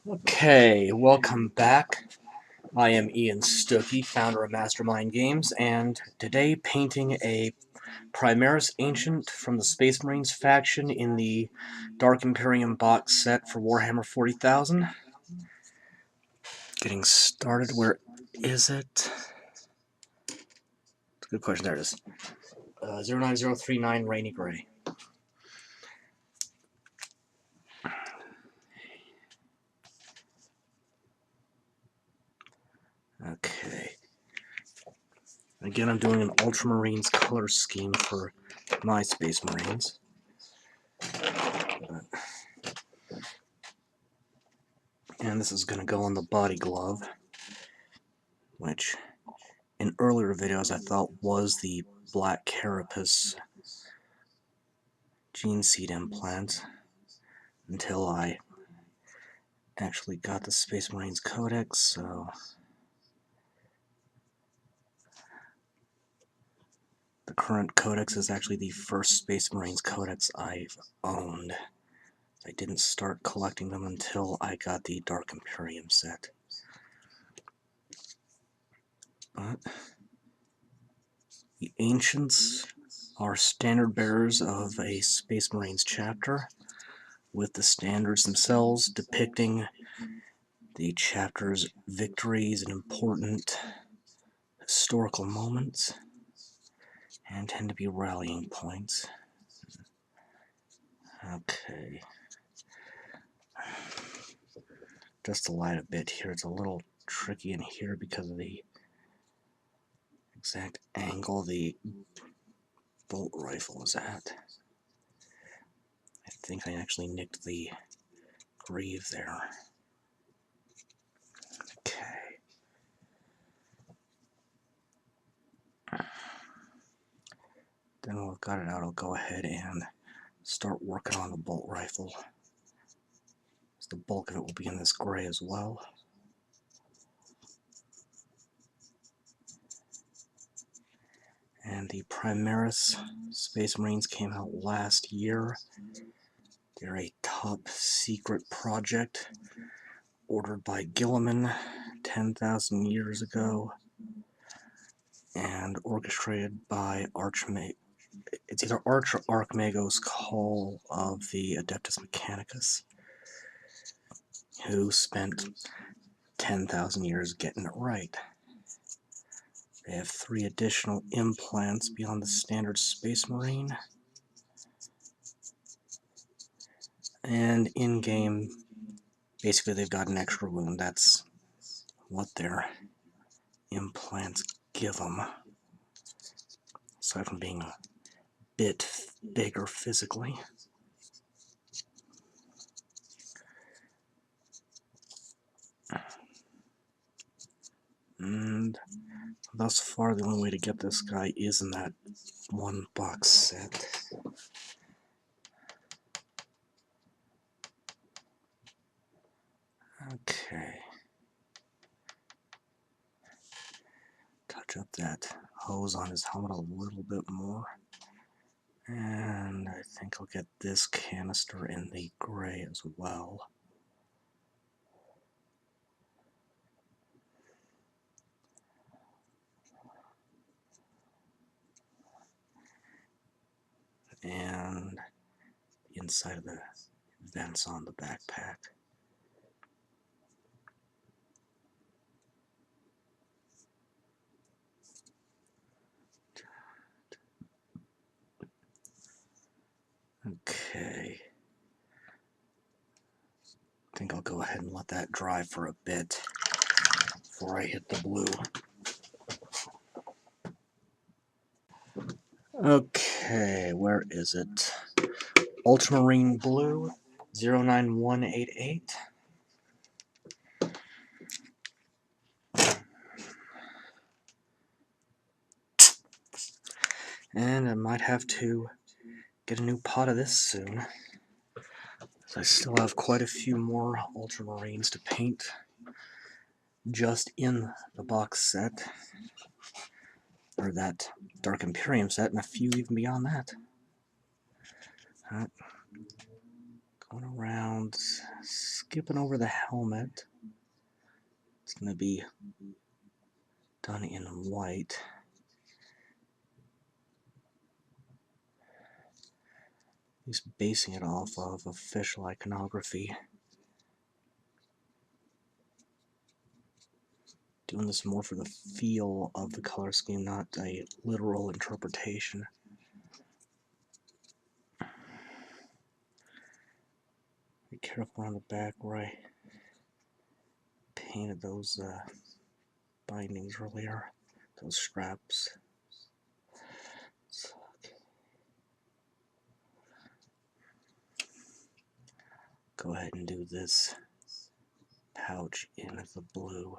Okay, welcome back. I am Ian Stuckey, founder of Mastermind Games, and today painting a Primaris Ancient from the Space Marines faction in the Dark Imperium box set for Warhammer 40,000. Getting started, where is it? It's a good question, there it is. 09039 Rainy Gray. Okay. Again, I'm doing an Ultramarines color scheme for my Space Marines. And this is going to go on the body glove, which in earlier videos I thought was the Black Carapace gene seed implant, until I actually got the Space Marines Codex, so the current Codex is actually the first Space Marines Codex I've owned. I didn't start collecting them until I got the Dark Imperium set. But the Ancients are standard bearers of a Space Marines chapter, with the standards themselves depicting the chapter's victories and important historical moments, and tend to be rallying points. Okay. Just to light a bit here, it's a little tricky in here because of the exact angle the bolt rifle is at. I think I actually nicked the greave there. Okay. Then when I've got it out, I'll go ahead and start working on the bolt rifle. The bulk of it will be in this gray as well. And the Primaris Space Marines came out last year. They're a top secret project ordered by Gilliman 10,000 years ago and orchestrated by it's either Arch or Archmagos Call of the Adeptus Mechanicus, who spent 10,000 years getting it right. They have 3 additional implants beyond the standard Space Marine. And in-game, basically they've got an extra wound. That's what their implants give them. Aside from being a bit bigger physically. And thus far, the only way to get this guy is in that one box set. Okay. Touch up that hose on his helmet a little bit more. And I think I'll get this canister in the gray as well. And inside of the vents on the backpack. Okay. I think I'll go ahead and let that dry for a bit before I hit the blue. Okay, where is it? Ultramarine Blue 09188. And I might have to get a new pot of this soon. So I still have quite a few more Ultramarines to paint just in the box set, or that Dark Imperium set, and a few even beyond that. Going around, skipping over the helmet. It's going to be done in white. He's basing it off of official iconography. Doing this more for the feel of the color scheme, not a literal interpretation. Be careful on the back where I painted those bindings earlier, those straps. So, go ahead and do this pouch in the blue.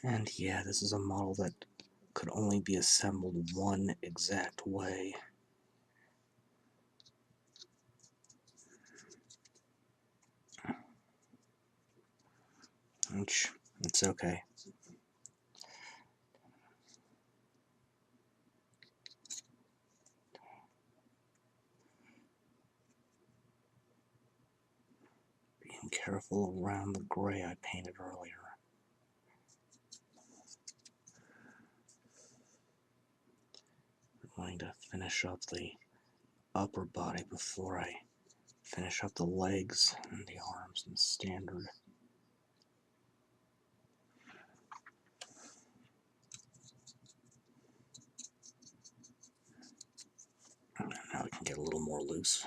And yeah, this is a model that could only be assembled one exact way. Which, it's okay. Being careful around the gray I painted earlier. I'm going to finish up the upper body before I finish up the legs and the arms in standard. Now we can get a little more loose.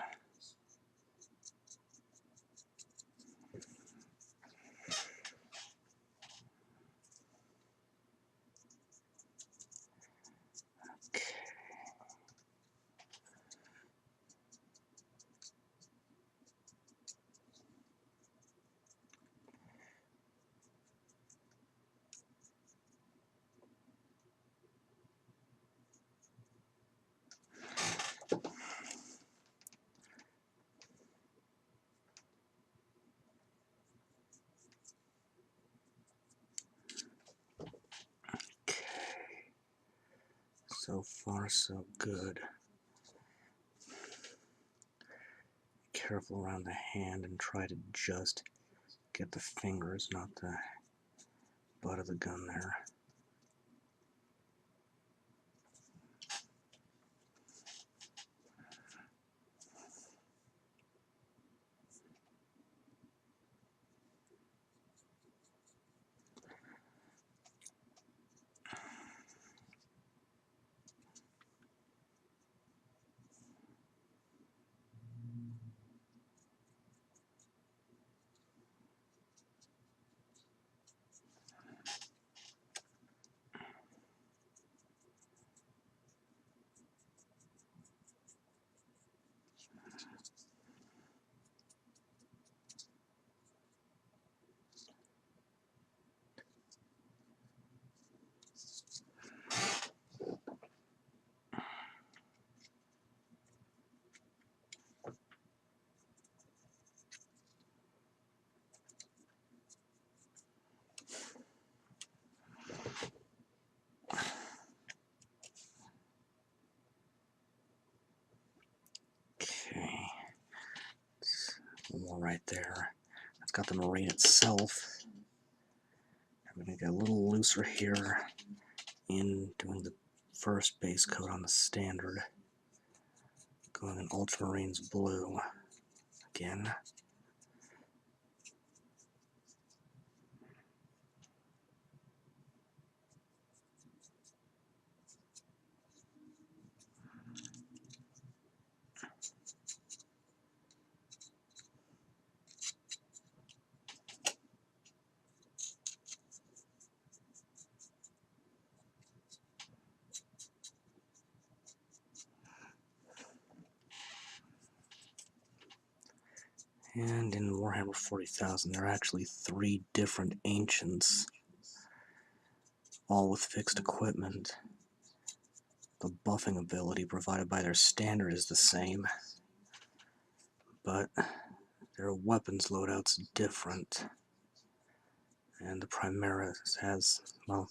So far, so good. Careful around the hand and try to just get the fingers, not the butt of the gun there. panel right there. It's got the Marine itself. I'm going to get a little looser here in doing the first base coat on the standard. Going in Ultramarine's blue again. And in Warhammer 40,000, there are actually 3 different Ancients, all with fixed equipment. The buffing ability provided by their standard is the same, but their weapons loadout's different. And the Primaris has, well,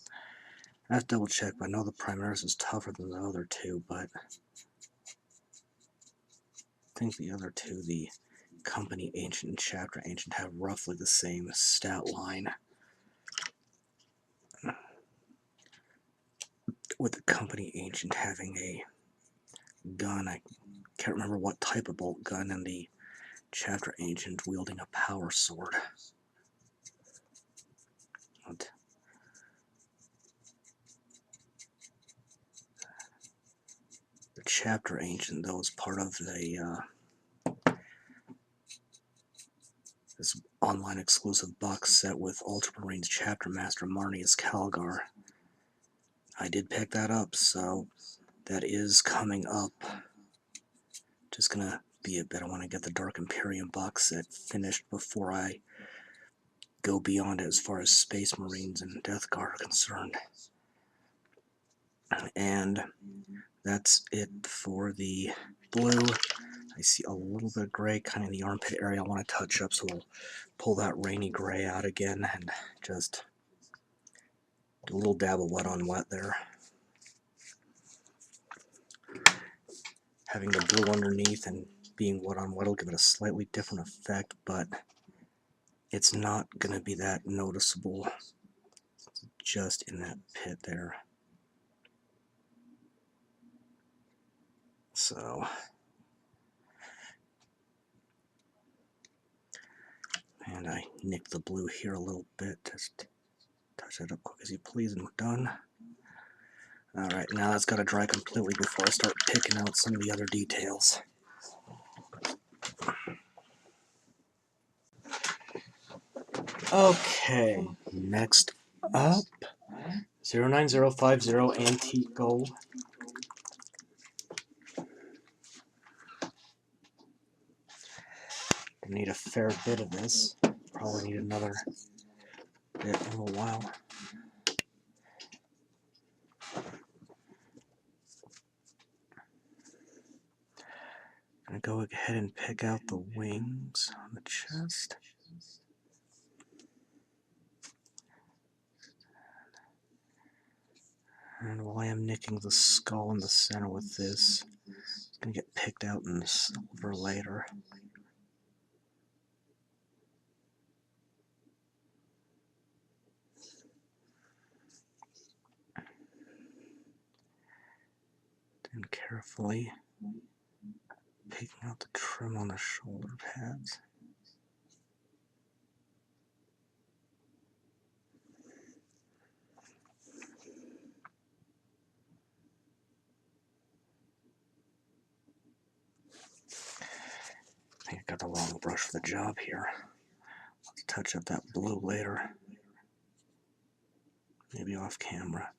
I have to double check, but I know the Primaris is tougher than the other 2, but I think the other 2, the Company Ancient and Chapter Ancient, have roughly the same stat line. With the Company Ancient having a gun, I can't remember what type of bolt gun, and the Chapter Ancient wielding a power sword. But the Chapter Ancient, though, is part of the this online exclusive box set with Ultramarine's Chapter Master Marnius Calgar. I did pick that up, so that is coming up. Just gonna be a bit. I want to get the Dark Imperium box set finished before I go beyond it as far as Space Marines and Death Guard are concerned. And that's it for the blue. I see a little bit of gray kind of in the armpit area I want to touch up, so we'll pull that rainy gray out again and just do a little dab of wet on wet there. Having the blue underneath and being wet on wet will give it a slightly different effect, but it's not going to be that noticeable just in that pit there. So, and I nicked the blue here a little bit, just touch that up quick as you please, and we're done. Alright, now that's got to dry completely before I start picking out some of the other details. Okay, next up, 09050 Antique Gold. I need a fair bit of this. Probably need another bit in a little while. I'm gonna go ahead and pick out the wings on the chest. And while I am nicking the skull in the center with this, it's gonna get picked out in the silver later. And carefully picking out the trim on the shoulder pads. I think I got the wrong brush for the job here. Let's touch up that blue later. Maybe off camera.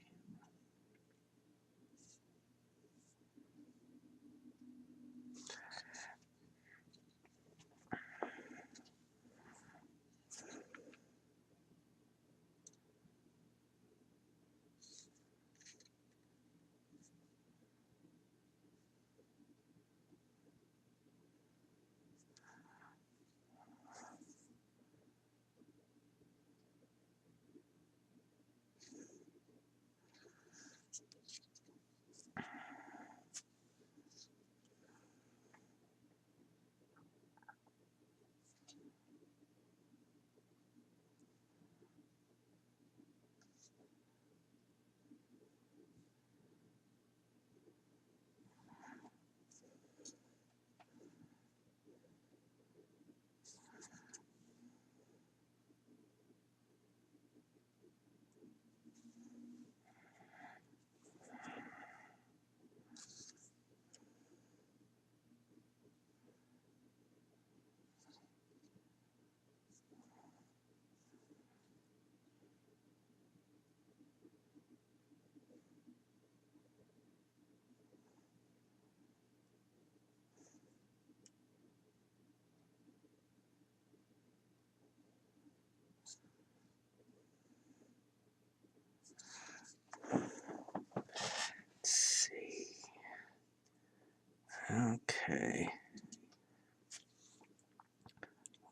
Okay.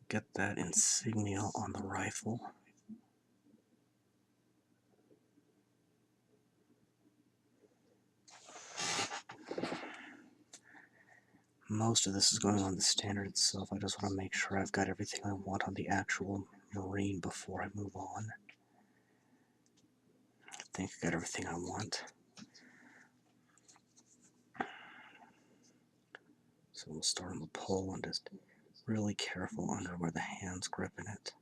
Get that insignia on the rifle. Most of this is going on the standard itself. I just want to make sure I've got everything I want on the actual Marine before I move on. I think I got everything I want. So we'll start on the pole and just really careful under where the hand's gripping it.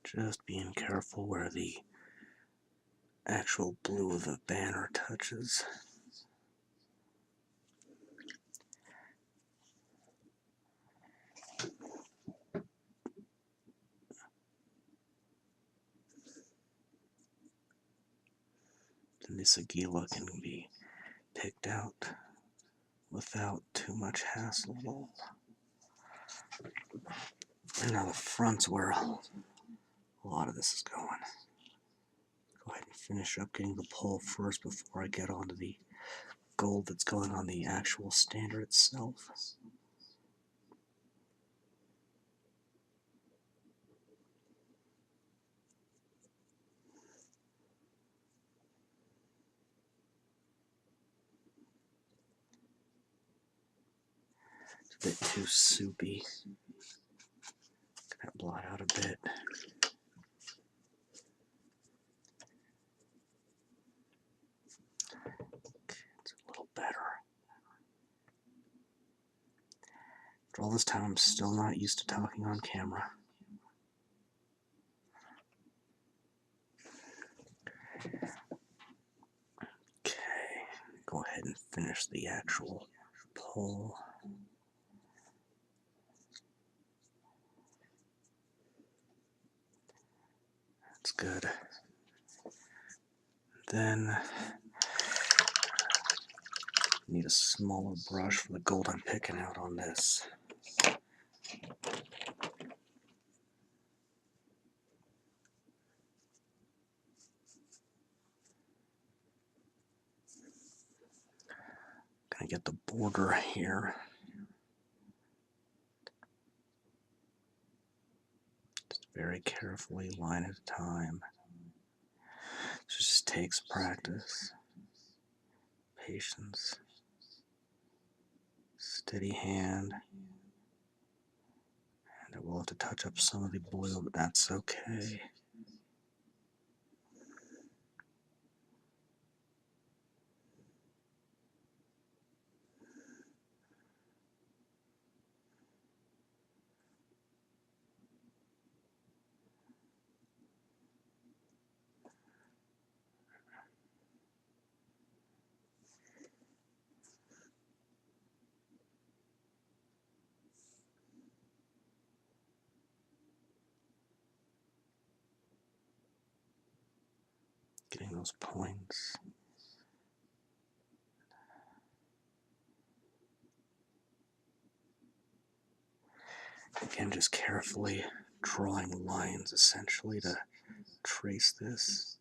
Just being careful where the actual blue of the banner touches. Then this Agila can be picked out without too much hassle at all. And now the front's where a lot of this is going. Go ahead and finish up getting the pole first before I get onto the gold that's going on the actual standard itself. It's a bit too soupy. Gonna blot out a bit. Okay, it's a little better. After all this time, I'm still not used to talking on camera. Okay, go ahead and finish the actual pole. That's good. Then need a smaller brush for the gold I'm picking out on this. Gonna get the border here. Just very carefully, line at a time. It just takes practice, patience, steady hand. And I will have to touch up some of the blue, but that's okay. Getting those points. Again, just carefully drawing lines essentially to trace this.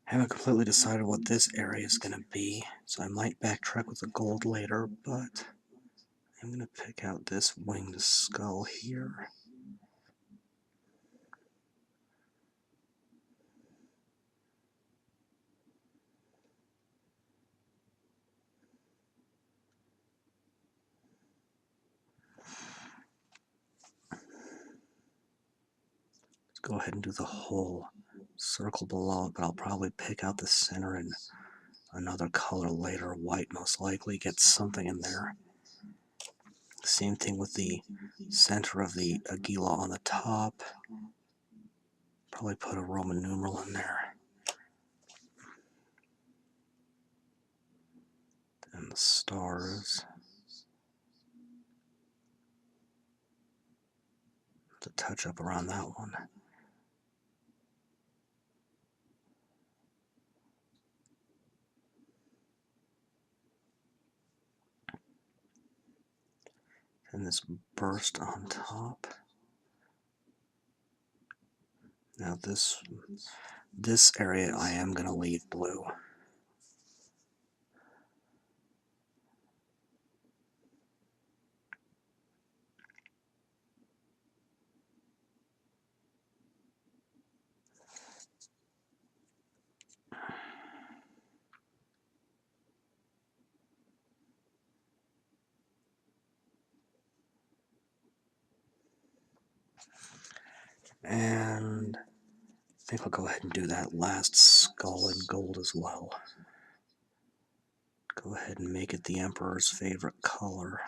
Haven't completely decided what this area is going to be, so I might backtrack with the gold later, but I'm going to pick out this winged skull here. Let's go ahead and do the whole circle below, but I'll probably pick out the center and another color later, white most likely, get something in there. Same thing with the center of the Aguila on the top. Probably put a Roman numeral in there. And the stars. To touch up around that one. And this burst on top. Now this area I am going to leave blue. And I think I'll go ahead and do that last skull in gold as well. Go ahead and make it the Emperor's favorite color.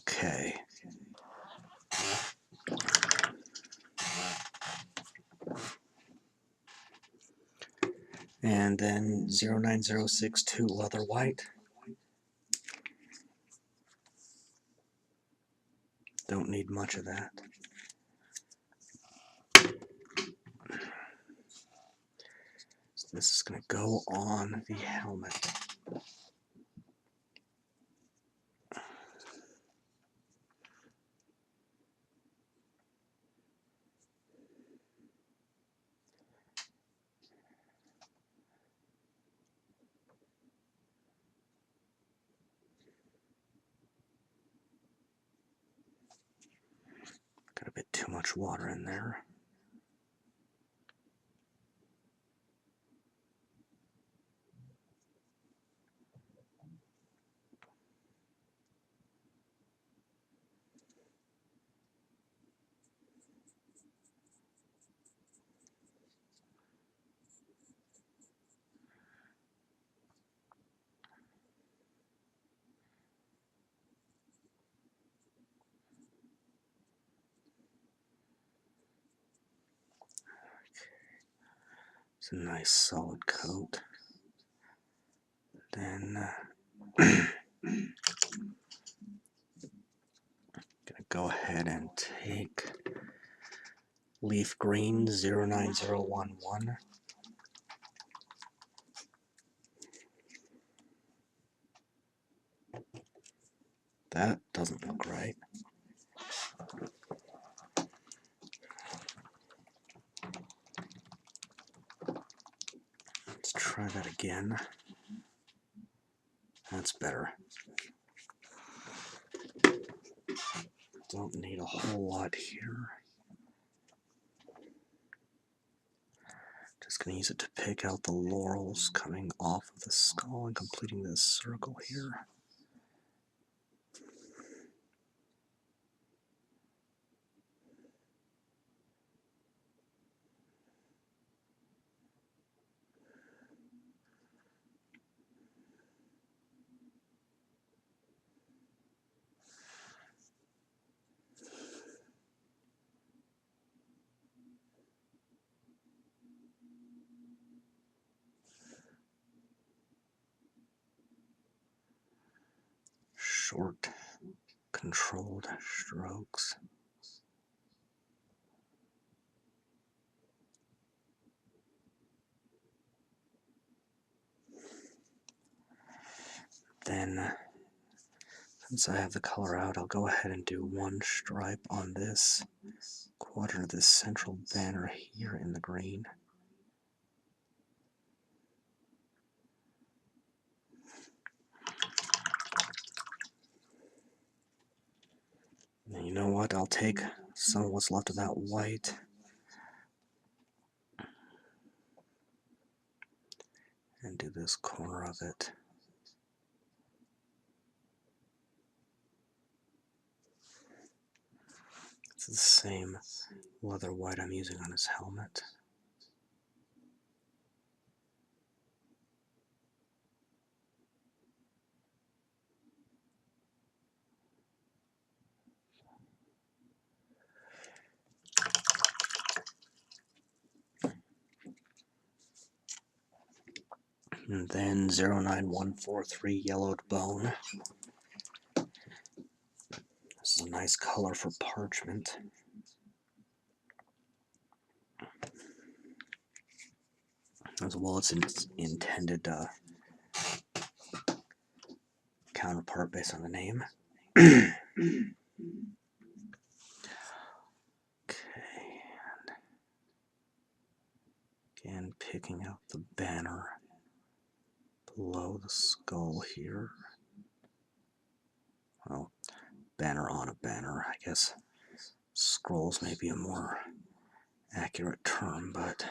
Okay. And then 09062 leather white. Don't need much of that. So this is going to go on the helmet. Got a bit too much water in there. It's a nice solid coat. Then gonna go ahead and take leaf green 09011. That doesn't look right. Let's try that again. That's better. Don't need a whole lot here. Just going to use it to pick out the laurels coming off of the skull and completing this circle here. Short, controlled strokes. Then, since I have the color out, I'll go ahead and do one stripe on this quadrant of this central banner here in the green. And you know what? I'll take some of what's left of that white and do this corner of it. It's the same leather white I'm using on his helmet. And then 09143 yellowed bone. This is a nice color for parchment. As well as its intended counterpart based on the name. Okay. Again, picking out the banner below the skull here. Well, banner on a banner. I guess scrolls may be a more accurate term, but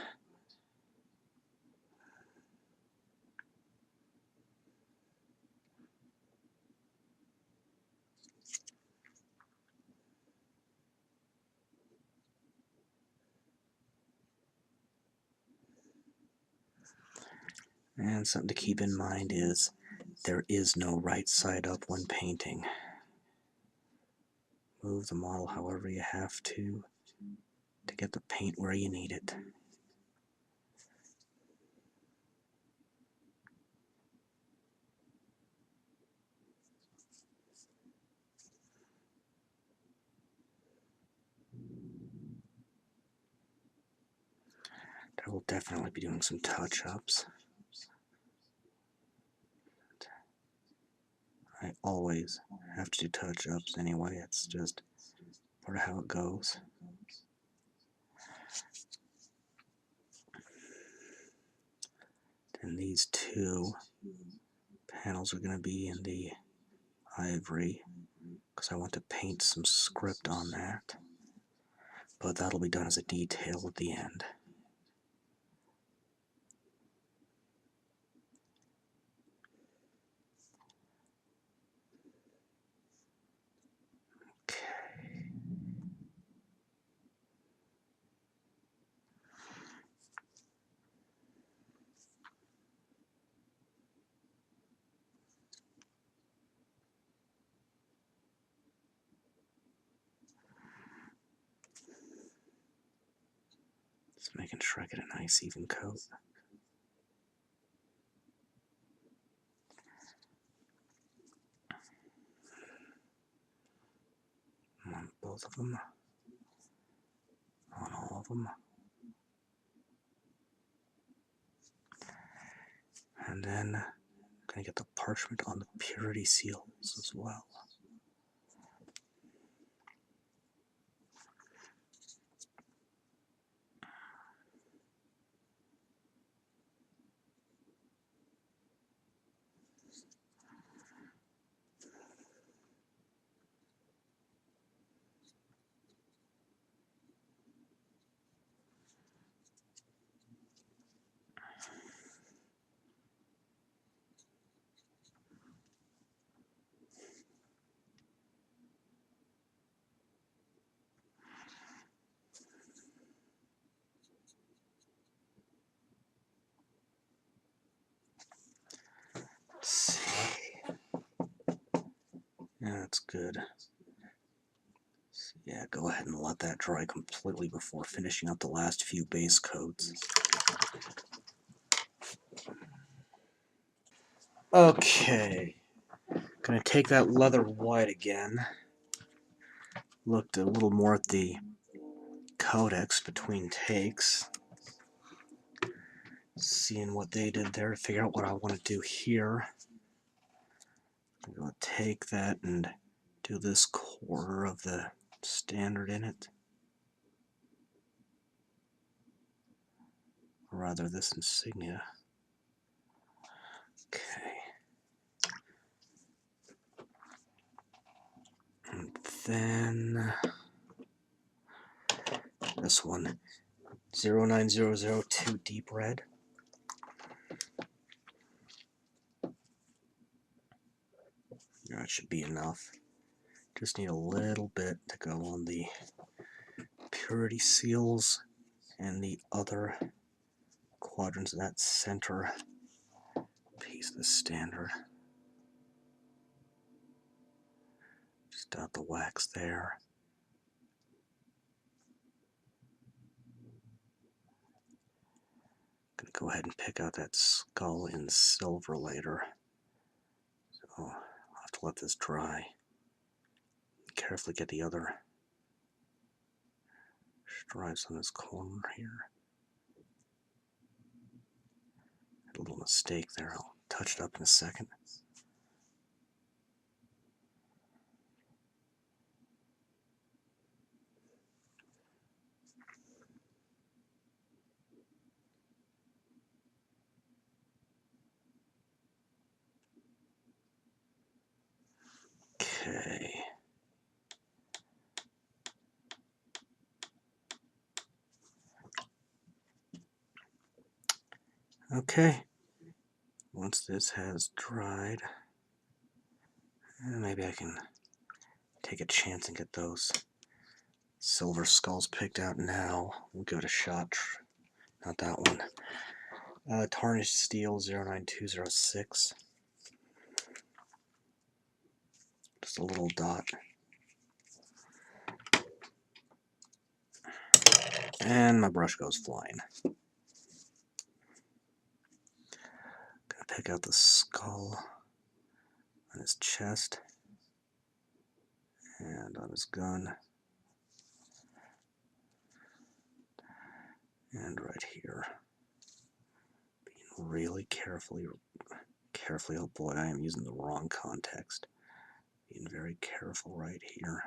and something to keep in mind is there is no right side up when painting. Move the model however you have to get the paint where you need it. I will definitely be doing some touch-ups. I always have to do touch-ups anyway, it's just part of how it goes. And these two panels are going to be in the Ivory, because I want to paint some script on that. But that'll be done as a detail at the end. Just making sure I get a nice even coat. On both of them. On all of them. And then I'm going to get the parchment on the purity seals as well. Yeah, that's good. So yeah, go ahead and let that dry completely before finishing up the last few base coats. Okay, gonna take that leather white again. Looked a little more at the codex between takes. Seeing what they did there to figure out what I want to do here. I'm going to take that and do this quarter of the standard in it. Or rather, this insignia. Okay. And then this one, 09002 deep red. That should be enough. Just need a little bit to go on the purity seals and the other quadrants of that center piece of the standard. Just dot the wax there. I'm going to go ahead and pick out that skull in silver later. So I'll have to let this dry. Carefully get the other stripes on this corner here. Had a little mistake there. I'll touch it up in a second. Okay. Okay. Once this has dried, maybe I can take a chance and get those silver skulls picked out now. We'll give it a shot. Not that one. Tarnished steel 09206. Just a little dot. And my brush goes flying. Gonna pick out the skull on his chest and on his gun. And right here. Being really carefully, oh boy, I am using the wrong context. Being very careful right here.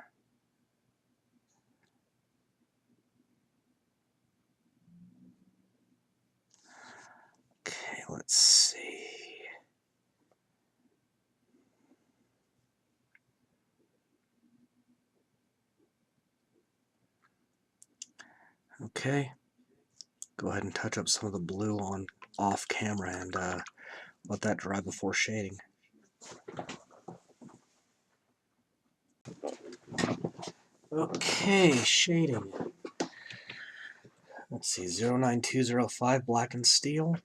Okay, let's see. Okay, go ahead and touch up some of the blue on off camera and let that dry before shading. Okay, shading. Let's see, 09205 Blackened steel.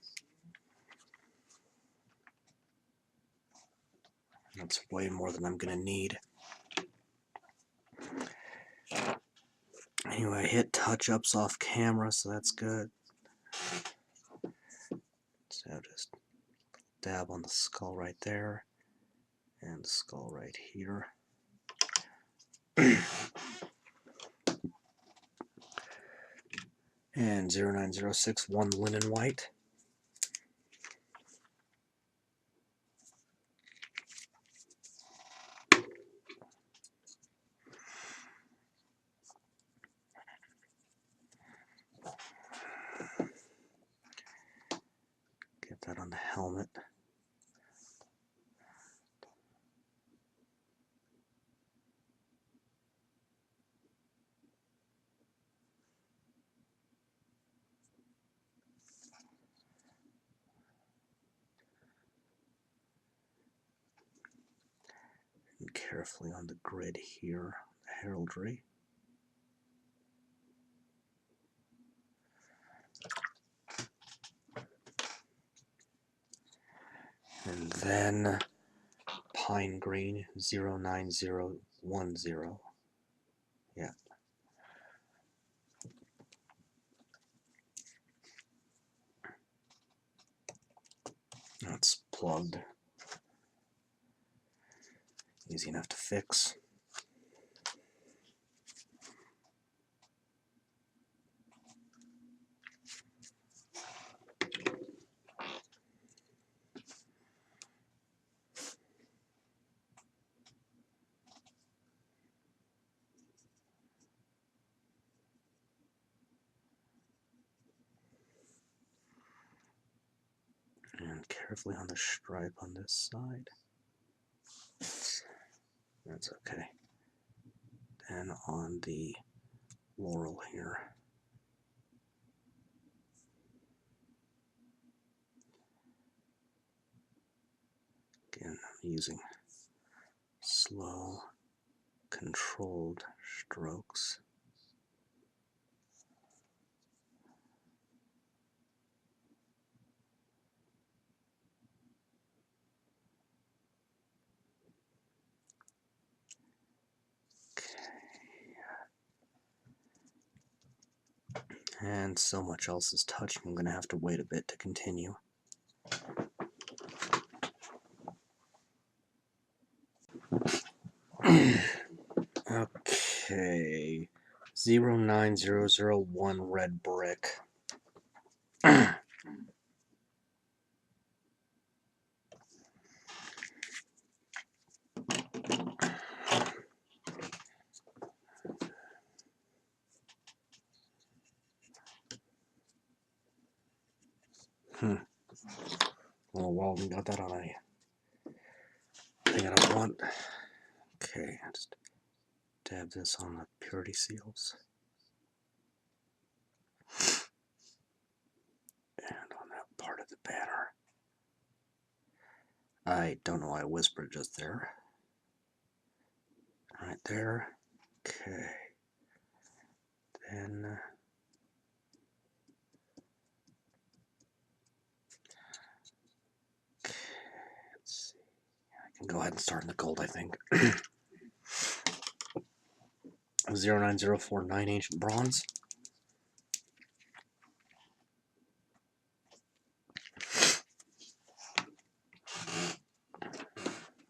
That's way more than I'm going to need. Anyway, I hit touch-ups off camera, so that's good. So just dab on the skull right there, and the skull right here. And 09061 linen white. Get that on the helmet. And carefully on the grid here, the heraldry. And then pine green 09010. Yeah. That's plugged. Easy enough to fix. And carefully on the stripe on this side. That's okay. Then on the laurel here. Again, I'm using slow, controlled strokes. And so much else is touched, I'm going to have to wait a bit to continue. Okay, 09001 red brick. Oh, well, we got that on a thing I don't want. Okay, just dab this on the purity seals. And on that part of the banner. I don't know why I whispered just there. Right there. Okay. Then okay, let's see. I can go ahead and start in the gold, I think. 09049 ancient bronze.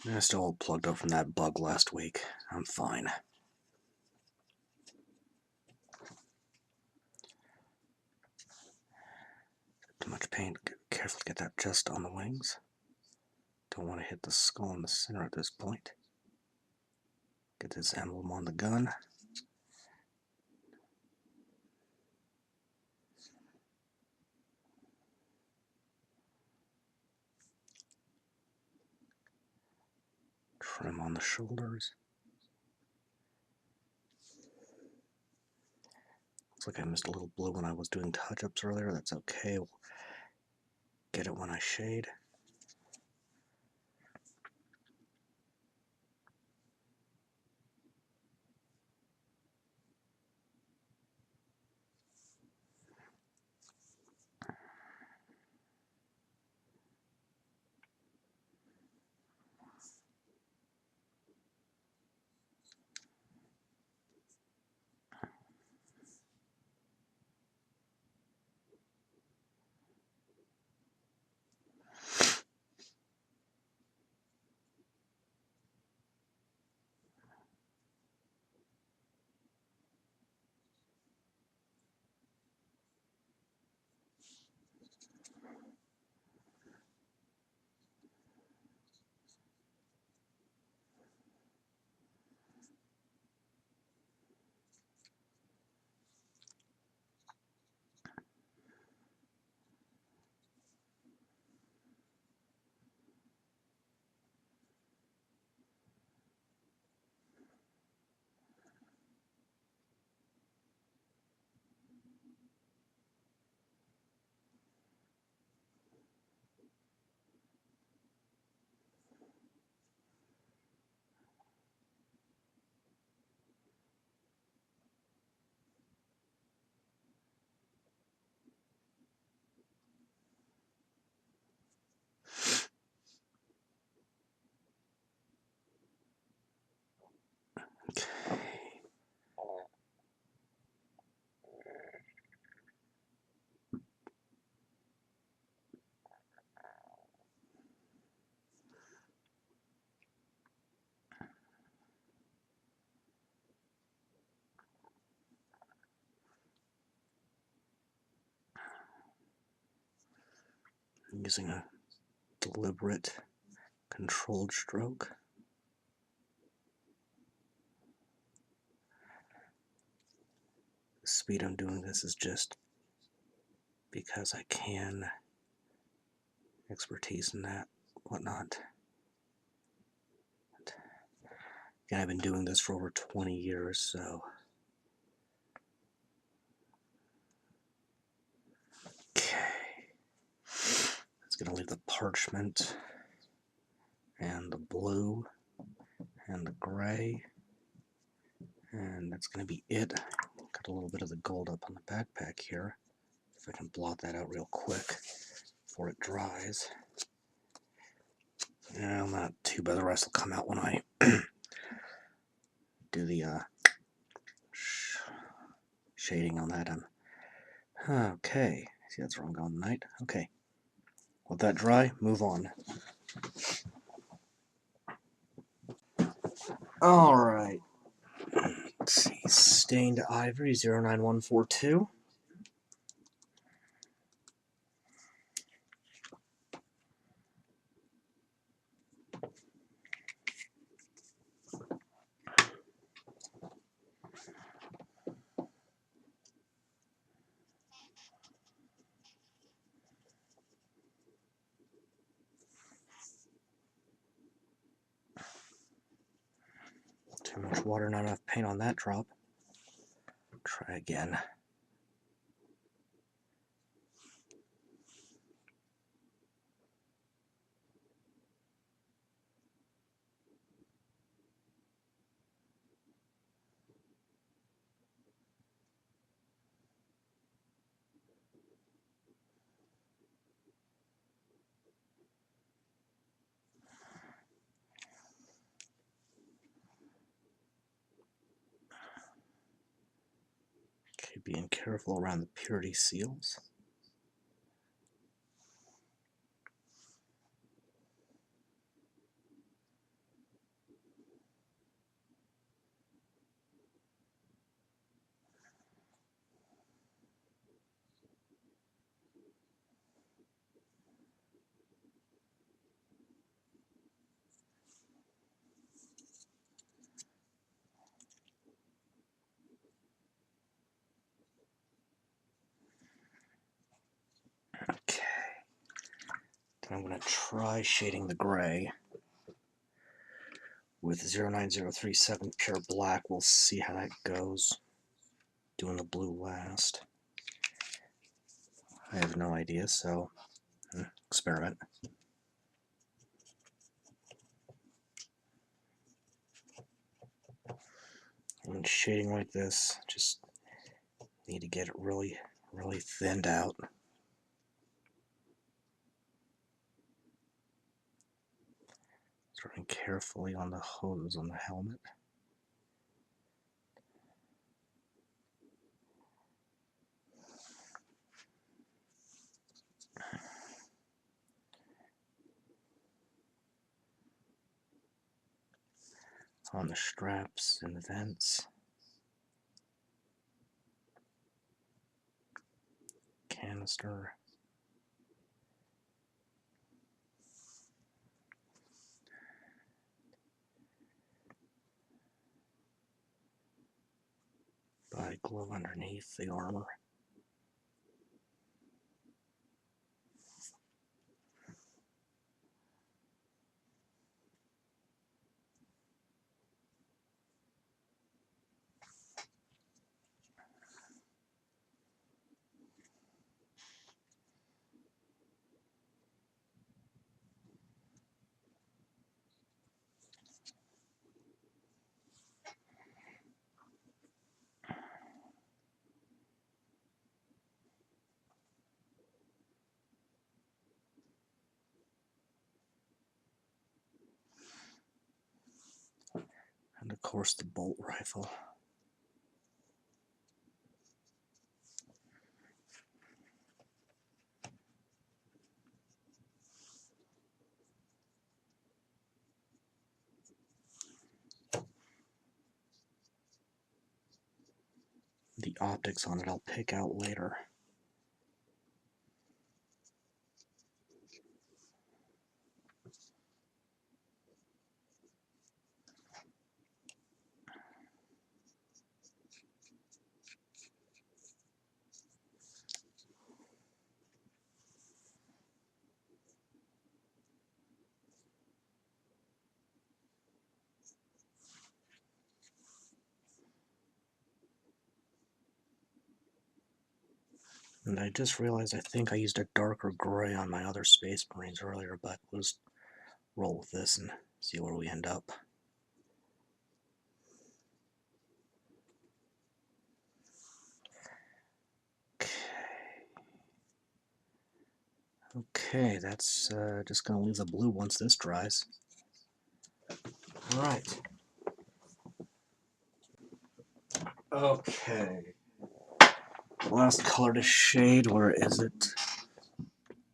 I'm still plugged up from that bug last week. I'm fine. Too much paint. Carefully get that just on the wings. Don't want to hit the skull in the center at this point. Get this emblem on the gun. Trim on the shoulders. Looks like I missed a little blue when I was doing touch-ups earlier. That's okay. We'll get it when I shade. I'm using a deliberate, controlled stroke. The speed I'm doing this is just because I can, expertise in that, whatnot. Again, I've been doing this for over 20 years, so. Okay. It's going to leave the parchment and the blue and the gray. And that's going to be it. Got a little bit of the gold up on the backpack here. If I can blot that out real quick before it dries. No, not too bad. The rest will come out when I do the shading on that. Okay. See, that's where I'm going tonight. Okay. Let that dry. Move on. Alright. Let's see. Stained Ivory 09142. Too much water, not enough paint on that drop. Try again. Okay, being careful around the purity seals. Okay. Then I'm going to try shading the gray with 09037 pure black. We'll see how that goes. Doing the blue last. I have no idea, so experiment. And shading like this, just need to get it really, really thinned out. Starting carefully on the hose on the helmet. On the straps and the vents. Canister. Body glove underneath the armor. And of course the bolt rifle. The optics on it I'll pick out later. And I just realized I think I used a darker gray on my other Space Marines earlier, but we'll just roll with this and see where we end up. Okay, that's just going to leave the blue once this dries. Alright. Okay. Last color to shade, where is it?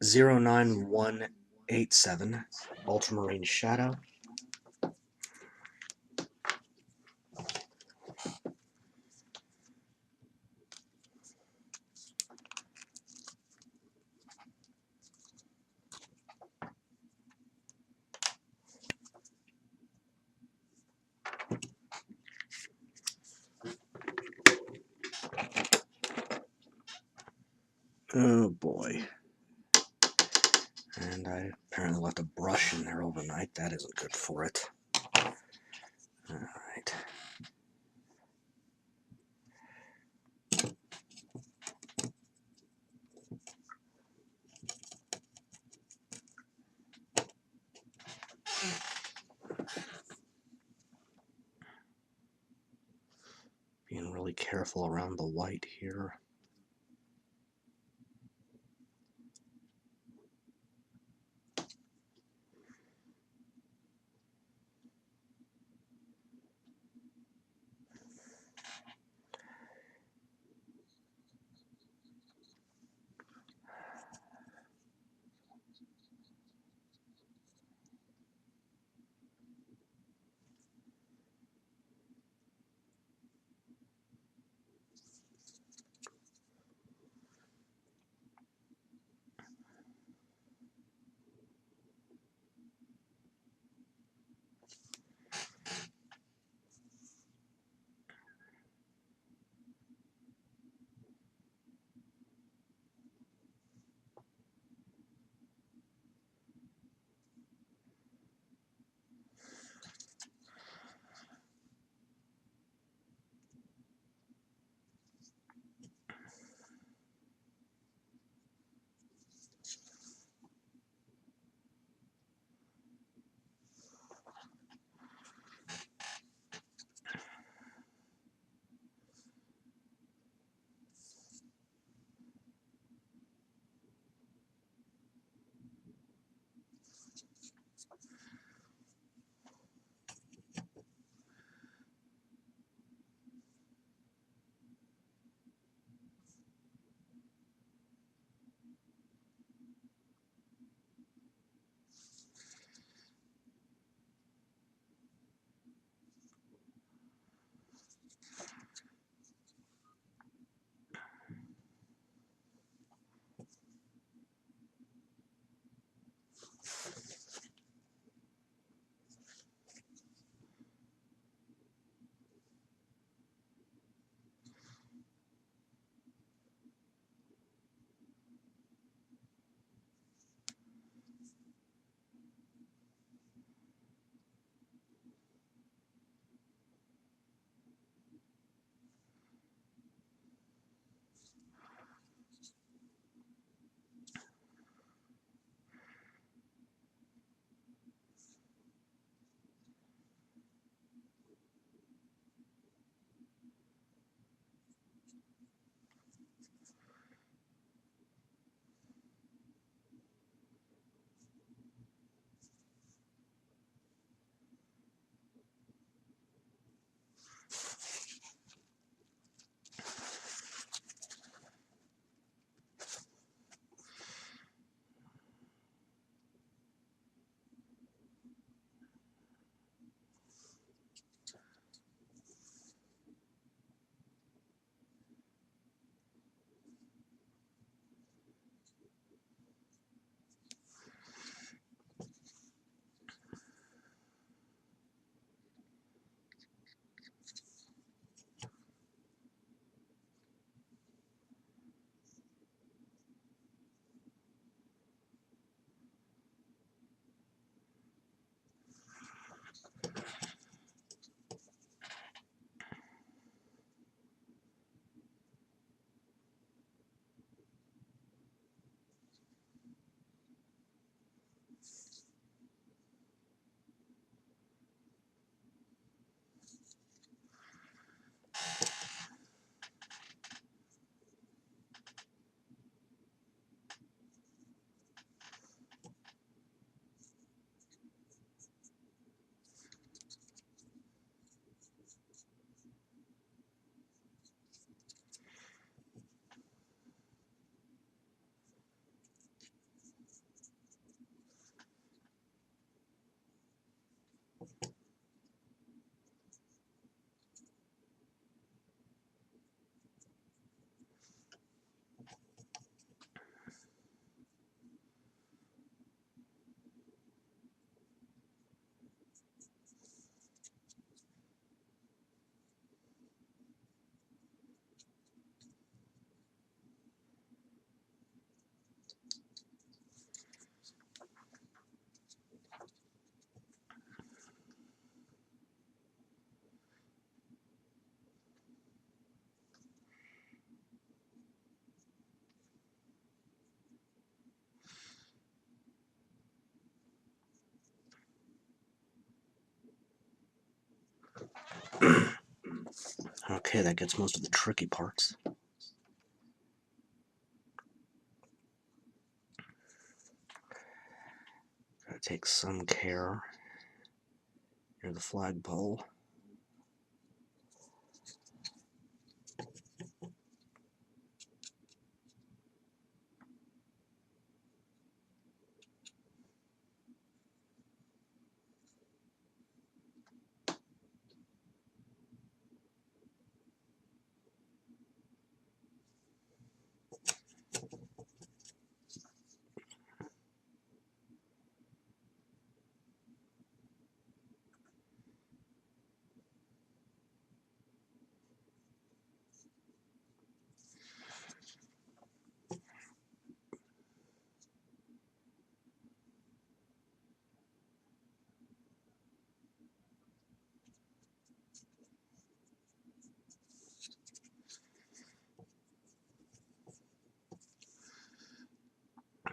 09187, Ultramarine Shadow. Oh boy. And I apparently left a brush in there overnight. That isn't good for it. Alright. Being really careful around the white here. Okay, that gets most of the tricky parts. Gotta take some care near the flagpole.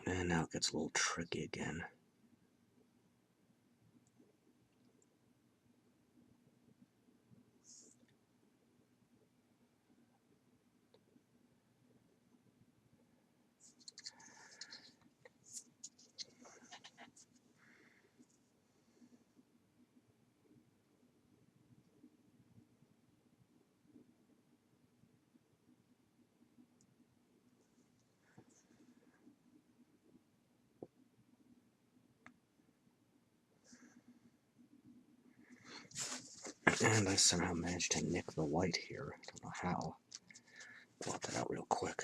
And now it gets a little tricky again. And I somehow managed to nick the white here. I don't know how. Blot that out real quick.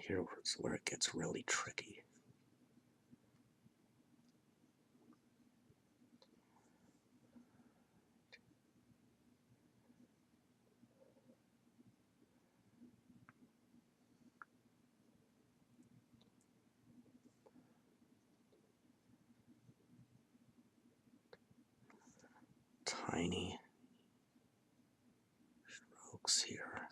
Here's where it gets really tricky. Tiny strokes here.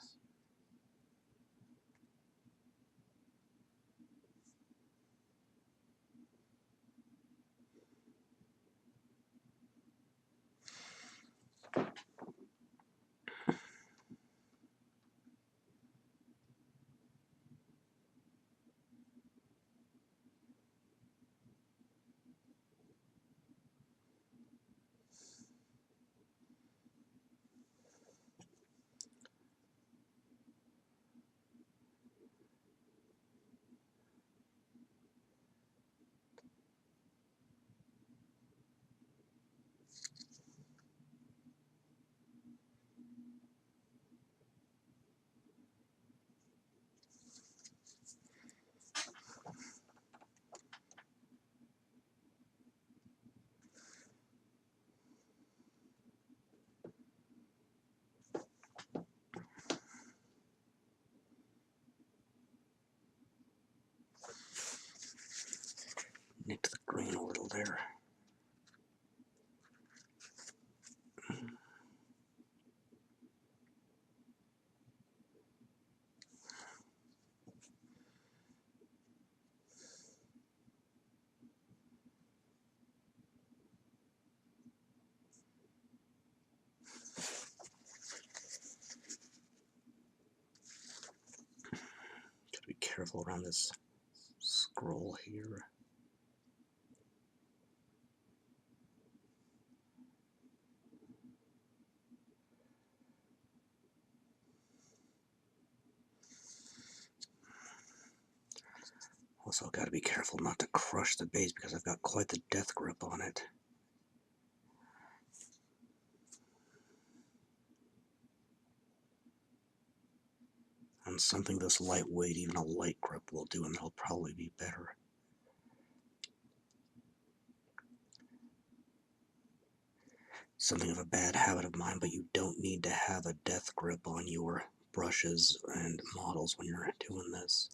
Nicked the green a little there. careful around this scroll here. Also, got to be careful not to crush the base because I've got quite the death grip on it. On something this lightweight, even a light grip will do, and that'll probably be better. Something of a bad habit of mine, but you don't need to have a death grip on your brushes and models when you're doing this.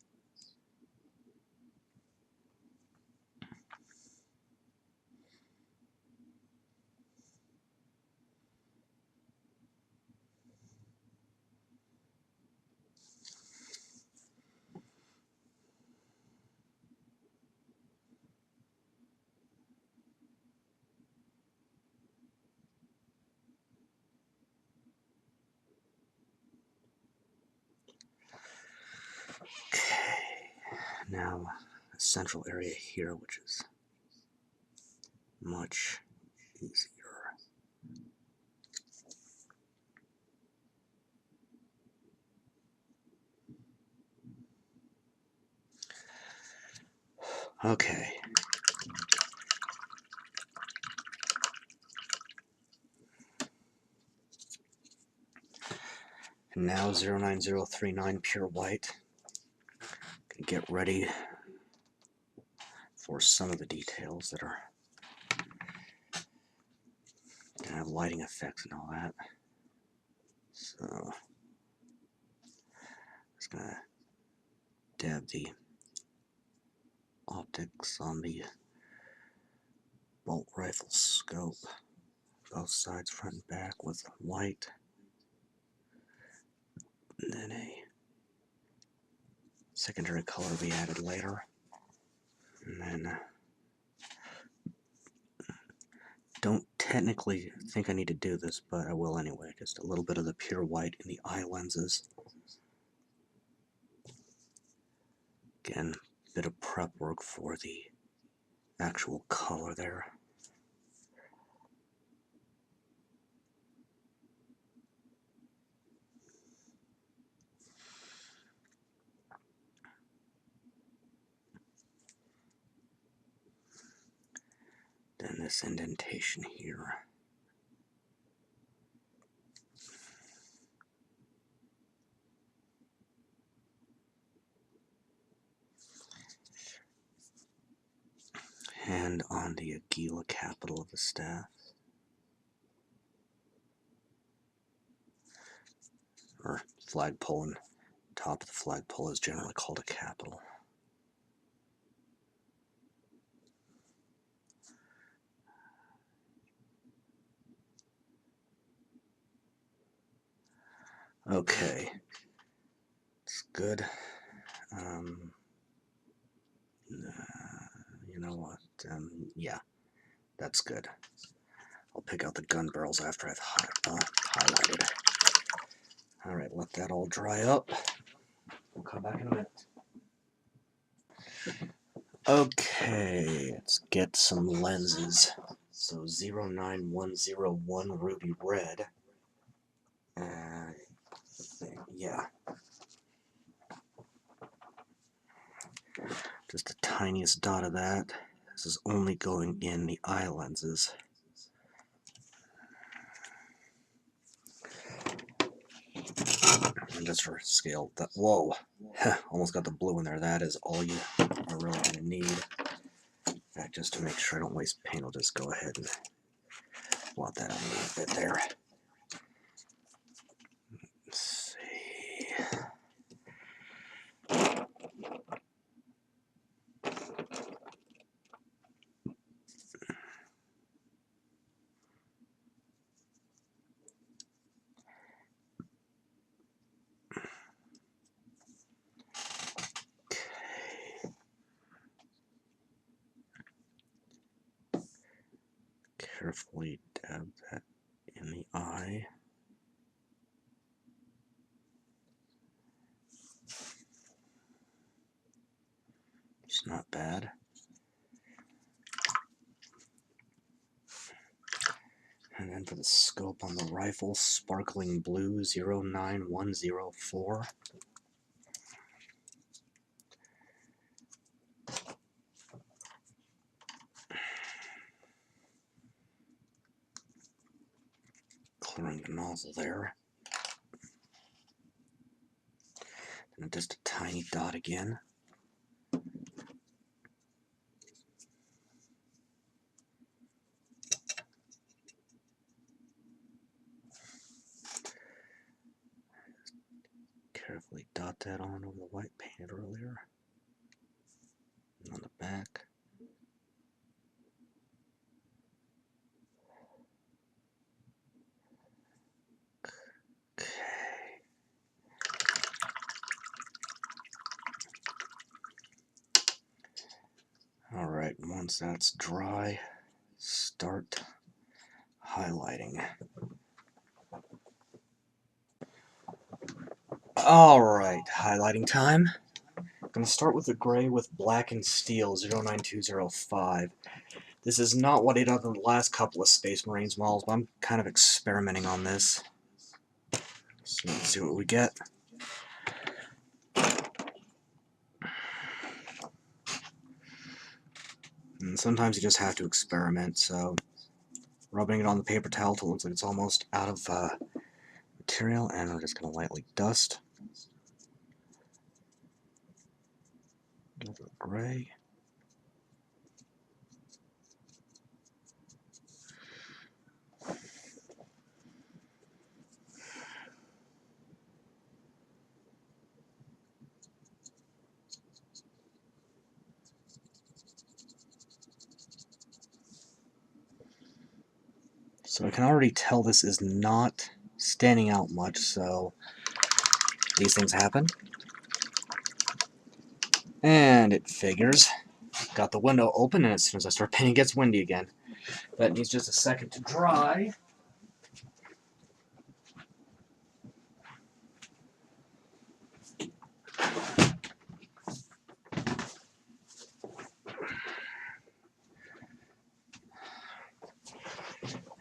Okay, now a central area here, which is much easier. Okay. And now 09039 pure white. Get ready for some of the details that are gonna have lighting effects and all that. So just gonna dab the optics on the bolt rifle scope, both sides, front and back, with white. And then a secondary color will be added later. And then don't technically think I need to do this, but I will anyway. Just a little bit of the pure white in the eye lenses. Again, a bit of prep work for the actual color there. Then this indentation here. And on the Aguila capital of the staff. Or flagpole, and top of the flagpole is generally called a capital. Okay, it's good. You know what? Yeah, that's good. I'll pick out the gun barrels after I've highlighted. Alright, let that all dry up. We'll come back in a minute. Okay, let's get some lenses. So 09101 ruby red. Yeah. Just the tiniest dot of that. This is only going in the eye lenses. And just for scale, that, whoa, almost got the blue in there. That is all you are really going to need. In fact, just to make sure I don't waste paint, I'll just go ahead and blot that out a little bit there. Let's see. Carefully dab that in the eye. not bad. And then for the scope on the rifle, sparkling blue 09104. Clearing the nozzle there. And just a tiny dot again. Carefully dot that on over the white painted earlier. And on the back. Okay. Alright, once that's dry, start highlighting. Alright, highlighting time. I'm going to start with the gray with Blackened Steel 09205. This is not what I did on the last couple of Space Marines models, but I'm kind of experimenting on this. So let's see what we get. And sometimes you just have to experiment, so rubbing it on the paper towel till it looks like it's almost out of material, and we're just going to lightly dust. Go to the gray. So I can already tell this is not standing out much, so these things happen. And it figures. Got the window open, and as soon as I start painting, it gets windy again. That needs just a second to dry.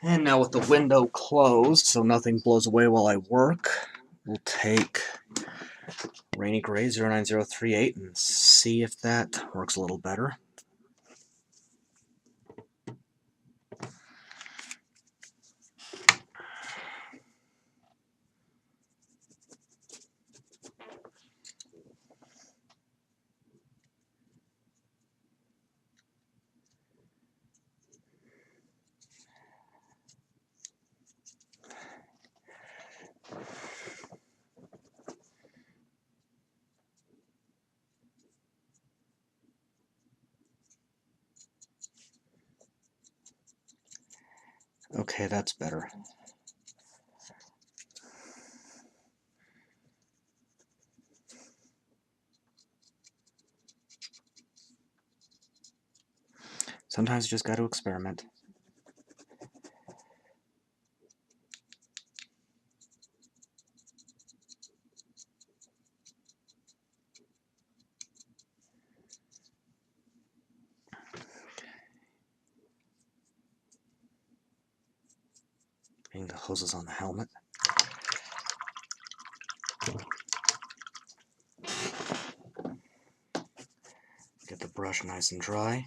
And now with the window closed, so nothing blows away while I work, we'll take Rainy Gray 09038 and see if that works a little better. Okay, that's better. Sometimes you just got to experiment. Getting the hoses on the helmet. Get the brush nice and dry.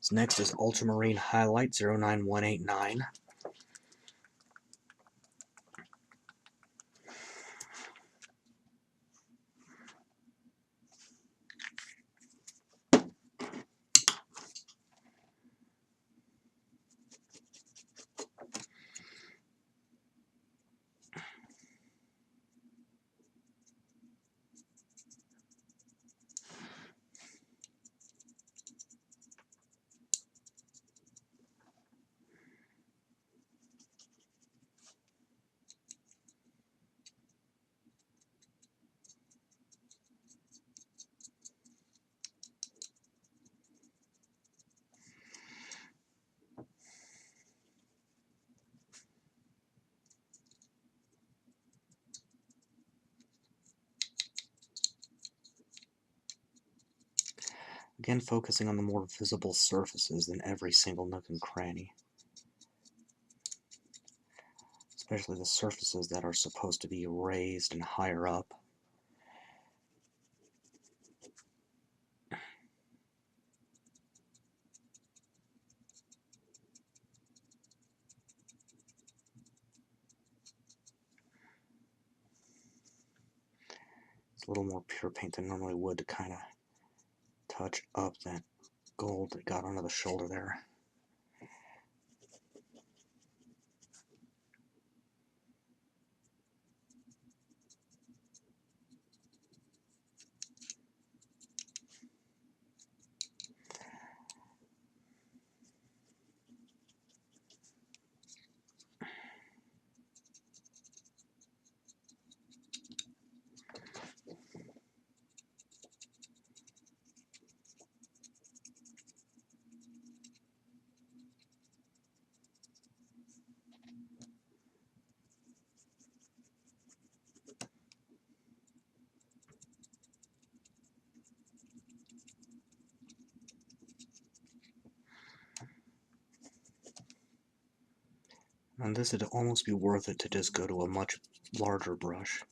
So next is Ultramarine Highlight 09189. Again, focusing on the more visible surfaces than every single nook and cranny. Especially the surfaces that are supposed to be raised and higher up. It's a little more pure paint than normally would to kind of touch up that gold that got onto the shoulder there. On this, it'd almost be worth it to just go to a much larger brush.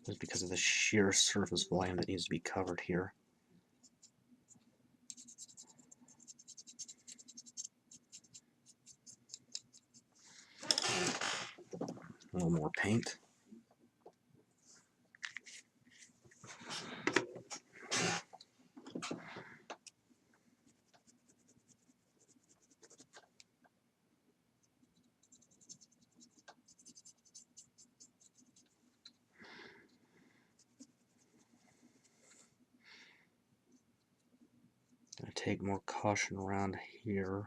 Just because of the sheer surface volume that needs to be covered here. A little more paint. Gonna take more caution around here.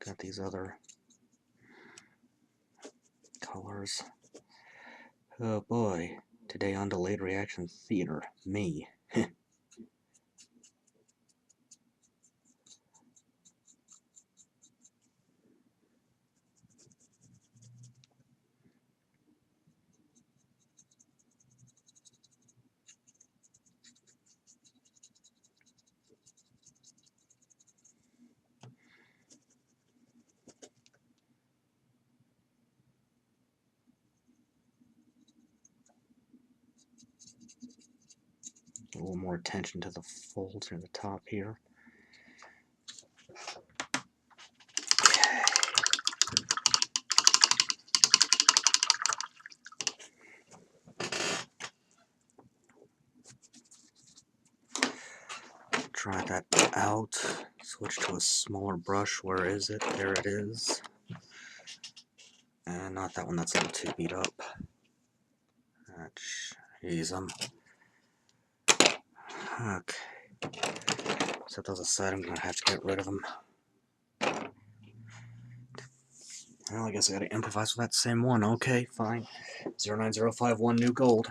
Got these other colors. Oh boy, today on Delayed Reaction Theater, me. A little more attention to the folds near the top here. Try that out. Switch to a smaller brush. Where is it? There it is. And not that one, that's a little too beat up. Jeez, okay. Set those aside, I'm gonna have to get rid of them. Well, I guess I gotta improvise with that same one. Okay, fine. 09051 new gold.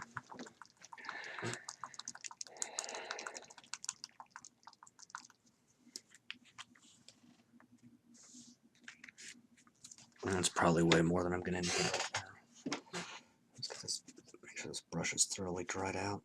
That's probably way more than I'm gonna need. Let's make sure this brush is thoroughly dried out.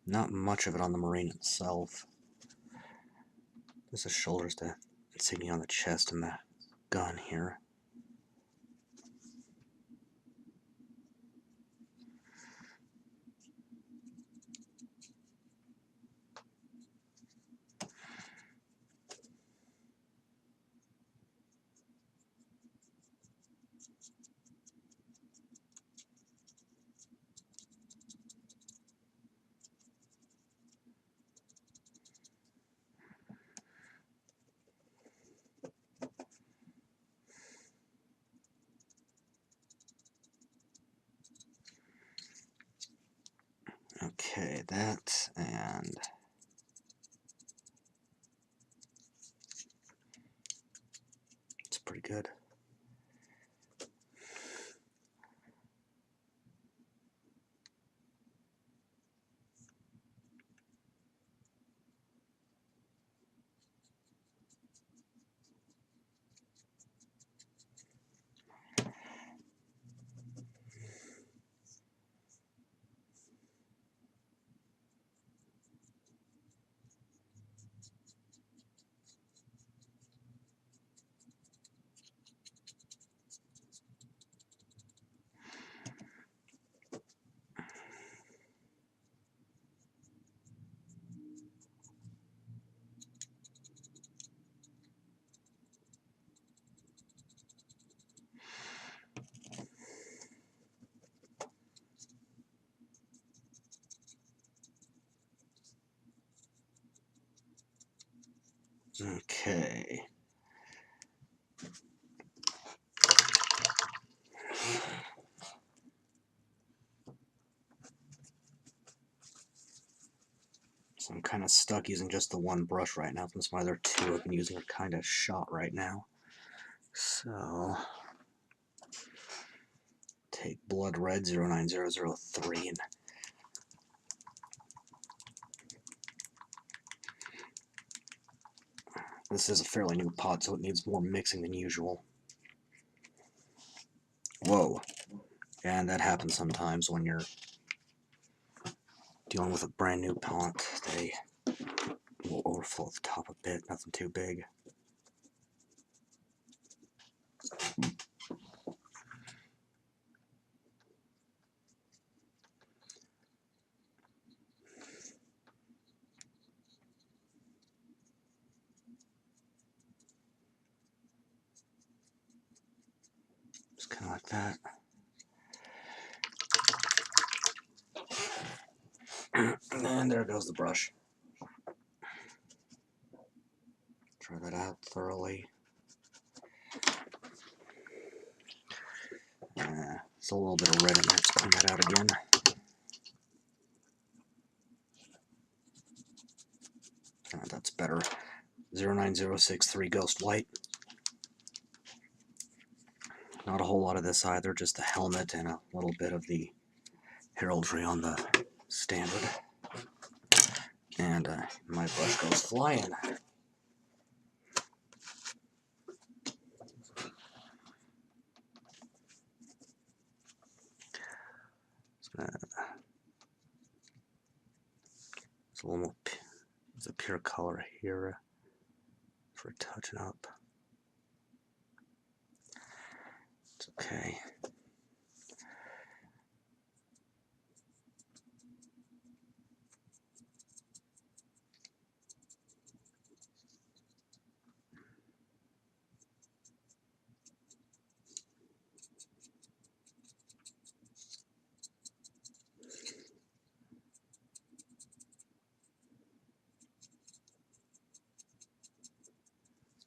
Not much of it on the Marine itself. Just the shoulders, the insignia on the chest, and the gun here. Okay, that, and pretty good. Okay. So I'm kind of stuck using just the one brush right now. That's why there are two I've been using are kind of shot right now. So take Blood Red 09003 and this is a fairly new pot, so it needs more mixing than usual. Whoa. And that happens sometimes when you're dealing with a brand new pot. They will overflow at the top a bit, nothing too big. Just kind of like that. And there goes the brush. Try that out thoroughly. It's a little bit of red in there. Let's clean that out again. That's better. 09063 Ghost White. Not a whole lot of this either, just the helmet and a little bit of the heraldry on the standard. And my brush goes flying. It's a little more, it's a pure color here for touching up. It's okay.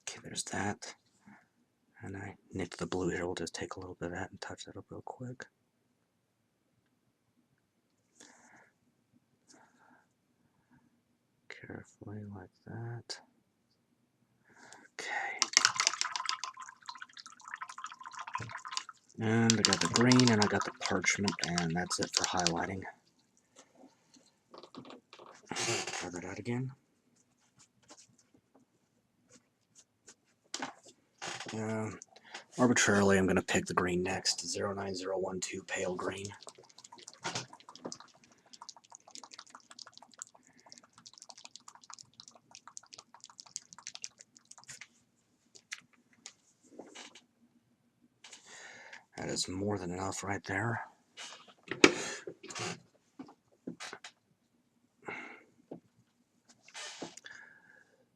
Okay, there's that. And I nicked the blue here. We'll just take a little bit of that and touch that up real quick. Carefully like that. Okay. And I got the green and I got the parchment, and that's it for highlighting. Try that out again. Arbitrarily, I'm going to pick the green next. 09012 pale green. That is more than enough right there.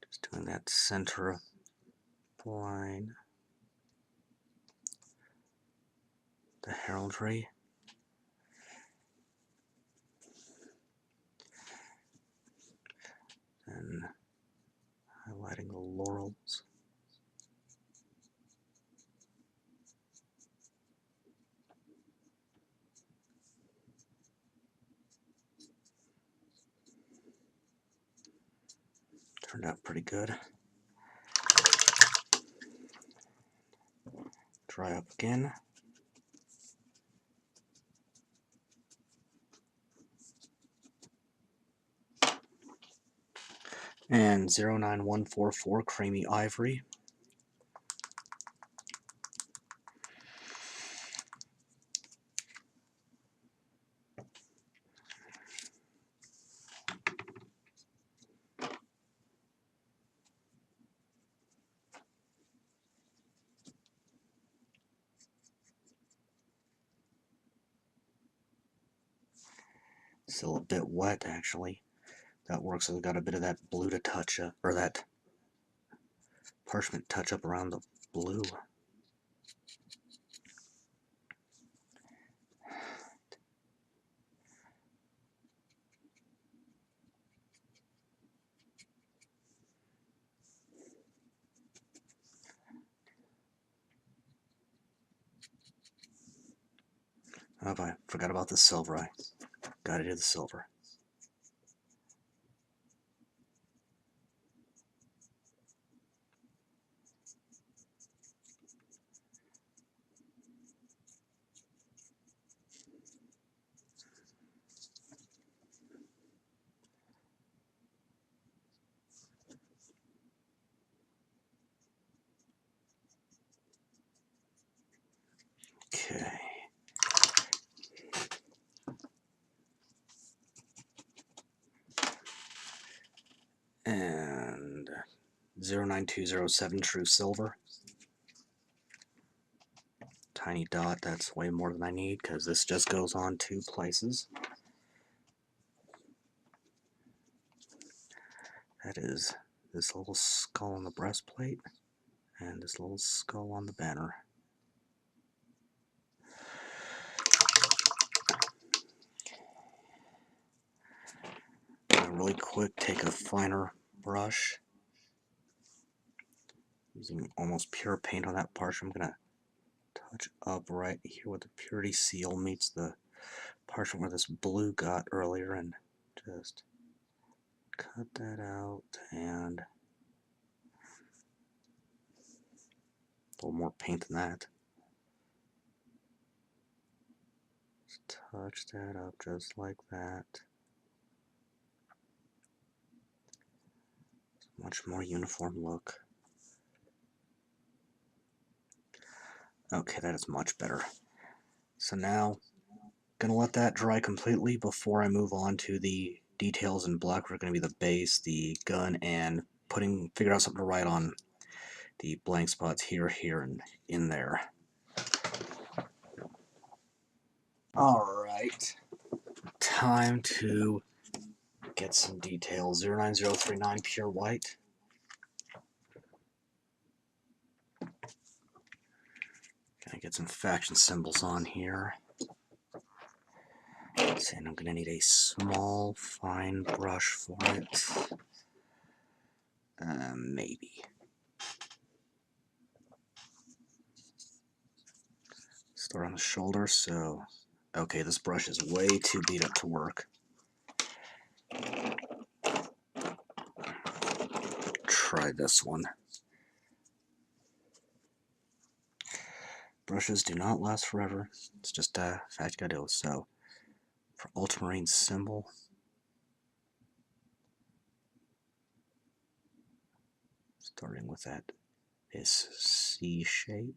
Just doing that center line. The heraldry. And highlighting the laurels. Turned out pretty good. dry up again. And 09144 Creamy Ivory. Still a bit wet, actually. That works. So we got a bit of that blue to touch up, or that parchment touch up around the blue. Oh, I forgot about the silver. I gotta do the silver. Okay. And 09207 True Silver. Tiny dot, that's way more than I need because this just goes on 2 places. That is this little skull on the breastplate and this little skull on the banner. Really quick, take a finer brush, using almost pure paint on that parchment. I'm going to touch up right here where the purity seal meets the parchment where this blue got earlier, and just cut that out, and a little more paint than that. Just touch that up just like that. Much more uniform look. Okay, that is much better. So now, gonna let that dry completely before I move on to the details in black. We're gonna be the base, the gun, and figure out something to write on the blank spots here, and in there. Alright, time to get some details. 09039 pure white. Gonna get some faction symbols on here. And I'm gonna need a small, fine brush for it. Maybe. Start on the shoulder, so... Okay, this brush is way too beat up to work. Try this one. Brushes do not last forever. It's just a fact you gotta do. So, for Ultramarine symbol, starting with this C shape.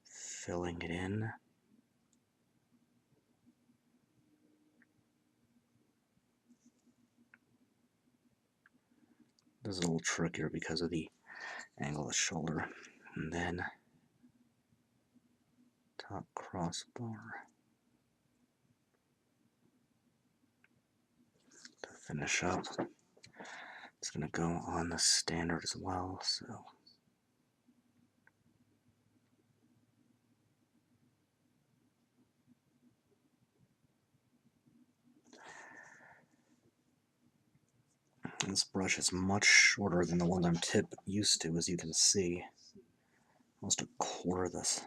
Filling it in. This is a little trickier because of the angle of the shoulder. And then top crossbar to finish up. It's going to go on the standard as well, so... This brush is much shorter than the one I'm used to, as you can see. Almost a quarter this.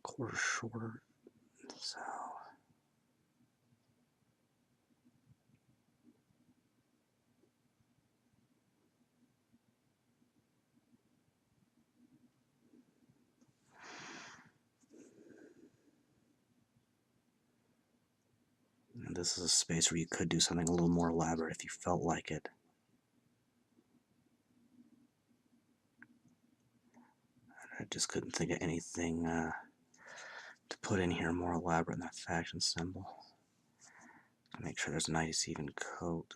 Quarter shorter. So... this is a space where you could do something a little more elaborate if you felt like it. I just couldn't think of anything to put in here more elaborate than that faction symbol. Make sure there's a nice even coat.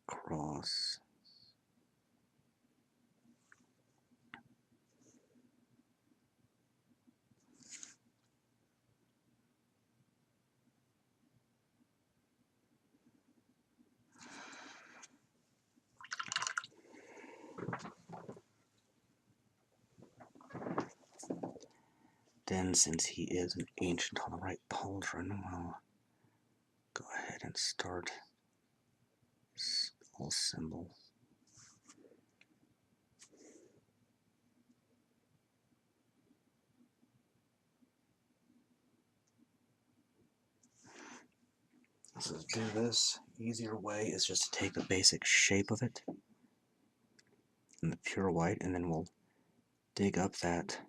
Cross. Then, since he is an ancient on the right pauldron, we'll go ahead and start this little symbol. So to do this, easier way is just to take the basic shape of it in the pure white, and then we'll dig up that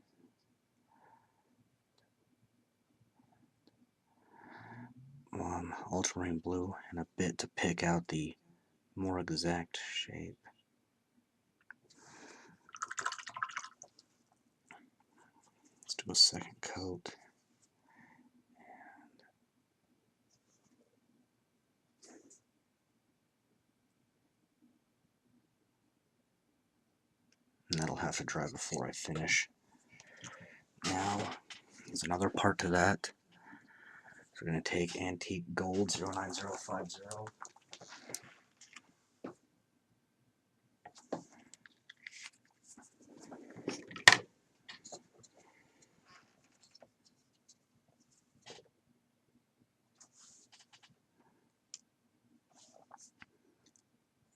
ultramarine blue and a bit to pick out the more exact shape. Let's do a second coat. And that'll have to dry before I finish. Now, there's another part to that. So we're going to take antique gold 09050.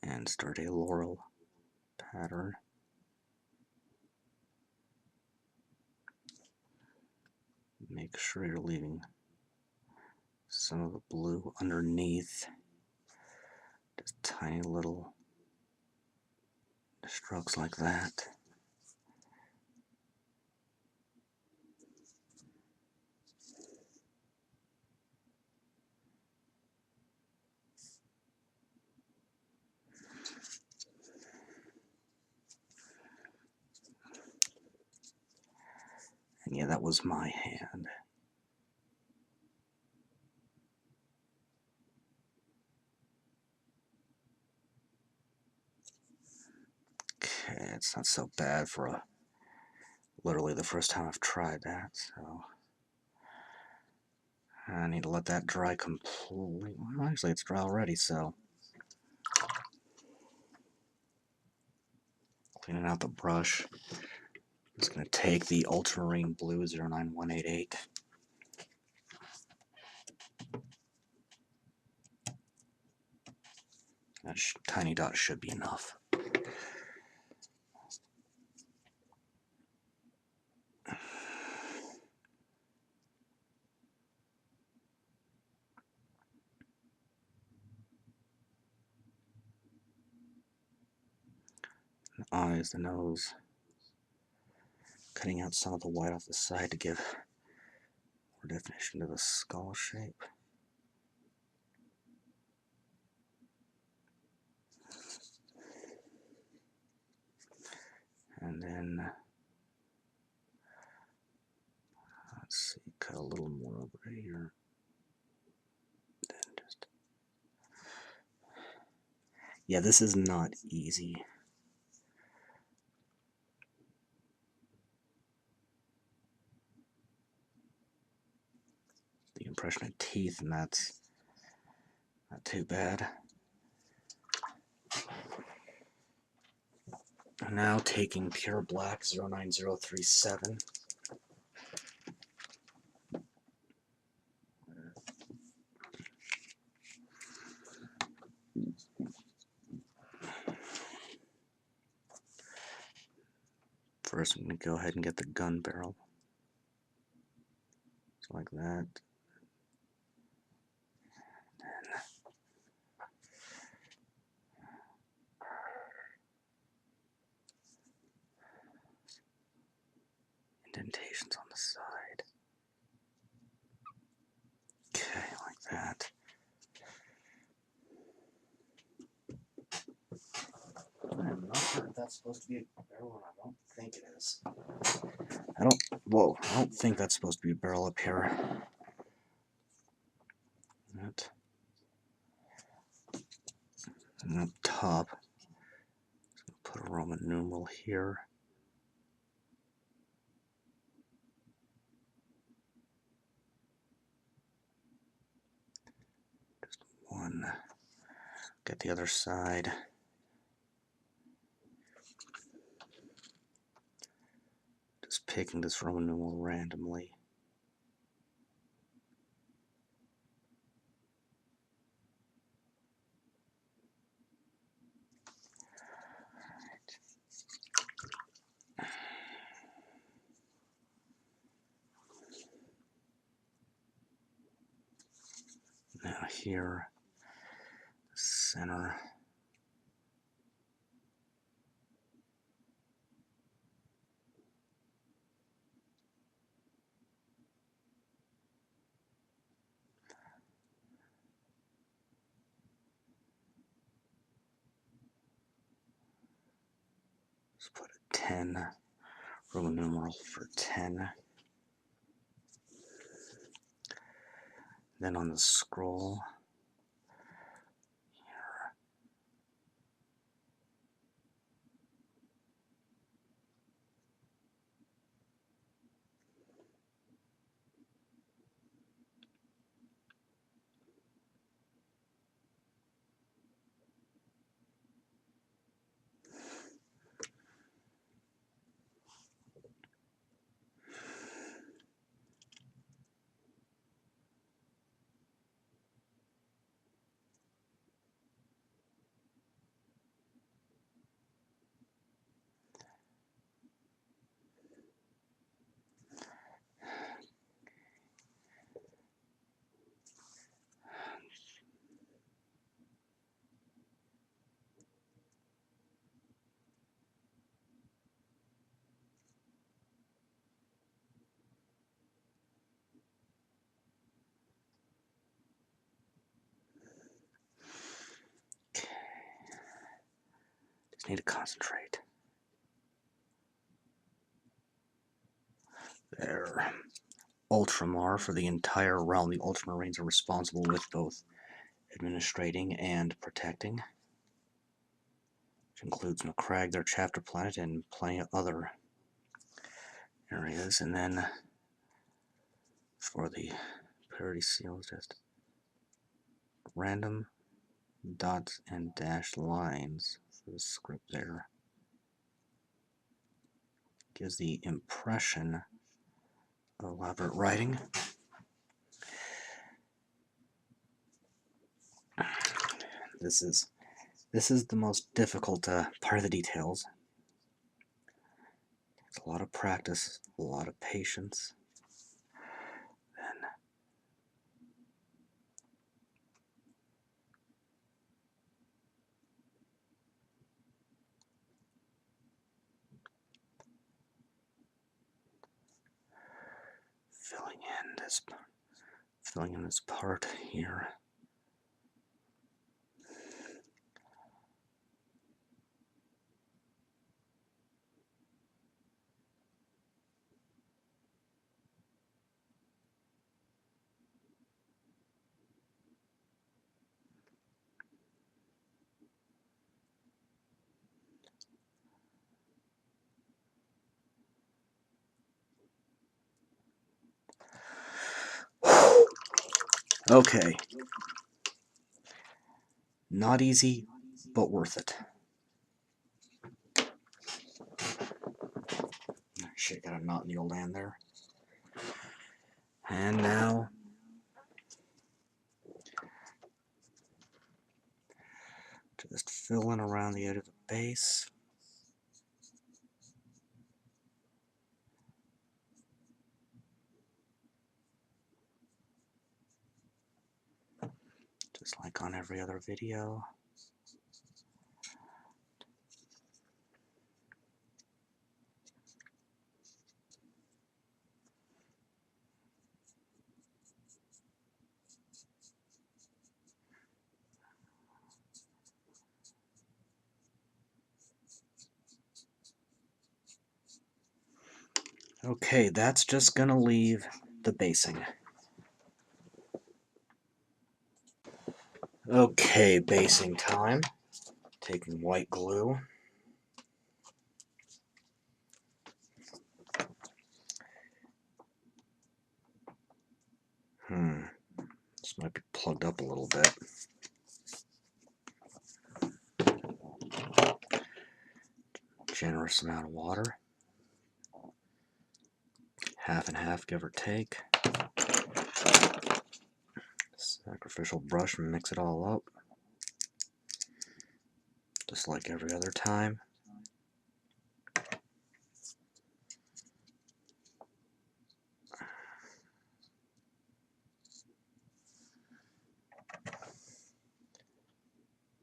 And start a laurel pattern. Make sure you're leaving some of the blue underneath. Just tiny little strokes like that. And yeah, that was my hand. Okay, it's not so bad for literally the first time I've tried that, so I need to let that dry completely. Well, actually it's dry already, so cleaning out the brush. I'm just going to take the Ultramarine Blue 09188. That tiny dot should be enough. The eyes, the nose. Cutting out some of the white off the side to give more definition to the skull shape. And then, let's see, cut a little more over here. Then just, yeah, this is not easy. The impression of teeth, and that's not too bad. Now taking pure black 09037. First, I'm going to go ahead and get the gun barrel. Just like that. indentations on the side. Okay, like that. I am not sure if that's supposed to be a barrel, and I don't think it is. I don't think that's supposed to be a barrel up here. That. And up top, put a Roman numeral here. Just one. Get the other side. Just picking this Roman numeral randomly. Now here, center. Let's put a 10, Roman numeral for 10. Then on the scroll, here, just need to concentrate. There. Ultramar for the entire realm. The Ultramarines are responsible with both administrating and protecting, which includes Macragge, their chapter planet, and plenty of other areas. And then for the parity seals, just random dots and dashed lines for the script there. Gives the impression of elaborate writing. This is the most difficult part of the details. It's a lot of practice, a lot of patience. Then filling in this part here. Okay. Not easy, but worth it. Shit, got a knot in the old hand there. And now just fill in around the edge of the base. Just like on every other video. Okay, that's just gonna leave the basing. Okay, basing time. Taking white glue. This might be plugged up a little bit. Generous amount of water. Half and half, give or take. Sacrificial brush and mix it all up. Just like every other time.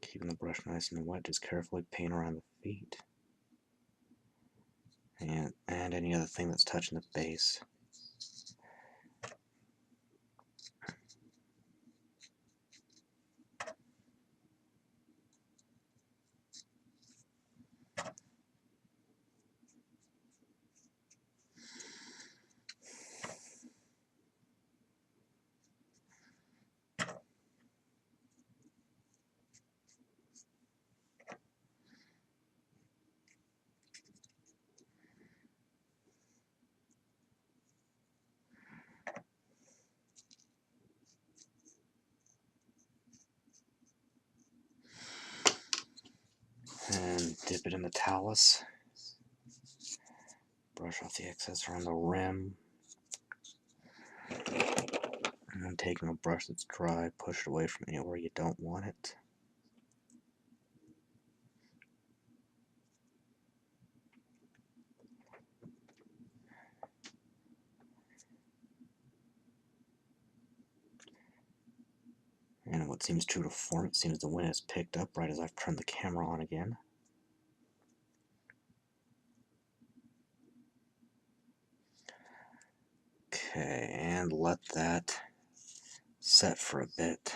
Keeping the brush nice and wet, just carefully paint around the feet. And any other thing that's touching the base. And dip it in the talus. Brush off the excess around the rim. And then taking a brush that's dry, push it away from anywhere you don't want it. And what seems true to form, it seems the wind has picked up right as I've turned the camera on again. Okay, and let that set for a bit.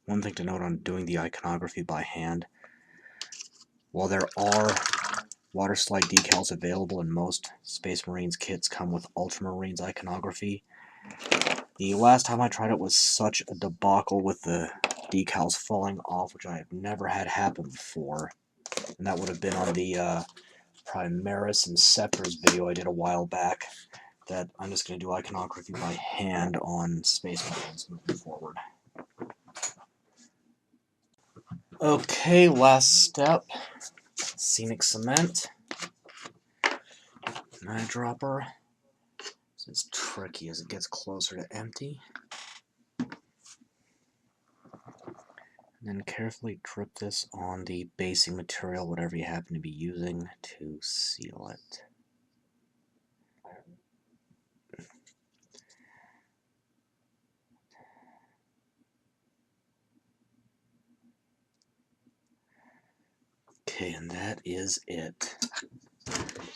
One thing to note on doing the iconography by hand, while there are water slide decals available and most Space Marines kits come with Ultramarine's iconography, the last time I tried it was such a debacle with the decals falling off, which I have never had happen before. And that would have been on the Primaris and Scepters video I did a while back, that I'm just going to do iconography by hand on Space Marines moving forward. Okay, last step. Scenic cement. Eyedropper. It's tricky as it gets closer to empty. And then carefully drip this on the basing material, whatever you happen to be using, to seal it. Okay, and that is it.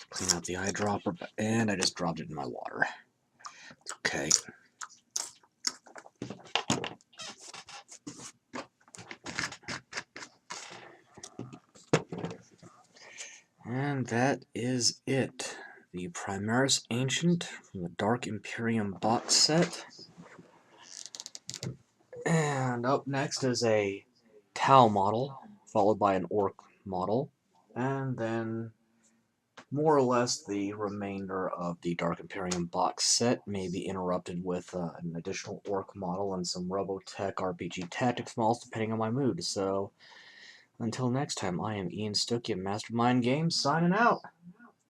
Clean out the eyedropper, and I just dropped it in my water. Okay. And that is it. The Primaris Ancient from the Dark Imperium box set. And up next is a Tau model, followed by an Orc model, and then more or less the remainder of the Dark Imperium box set may be interrupted with an additional Orc model and some Robotech RPG Tactics models depending on my mood. So until next time, I am Ian Stuckey of Mastermind Games, signing out.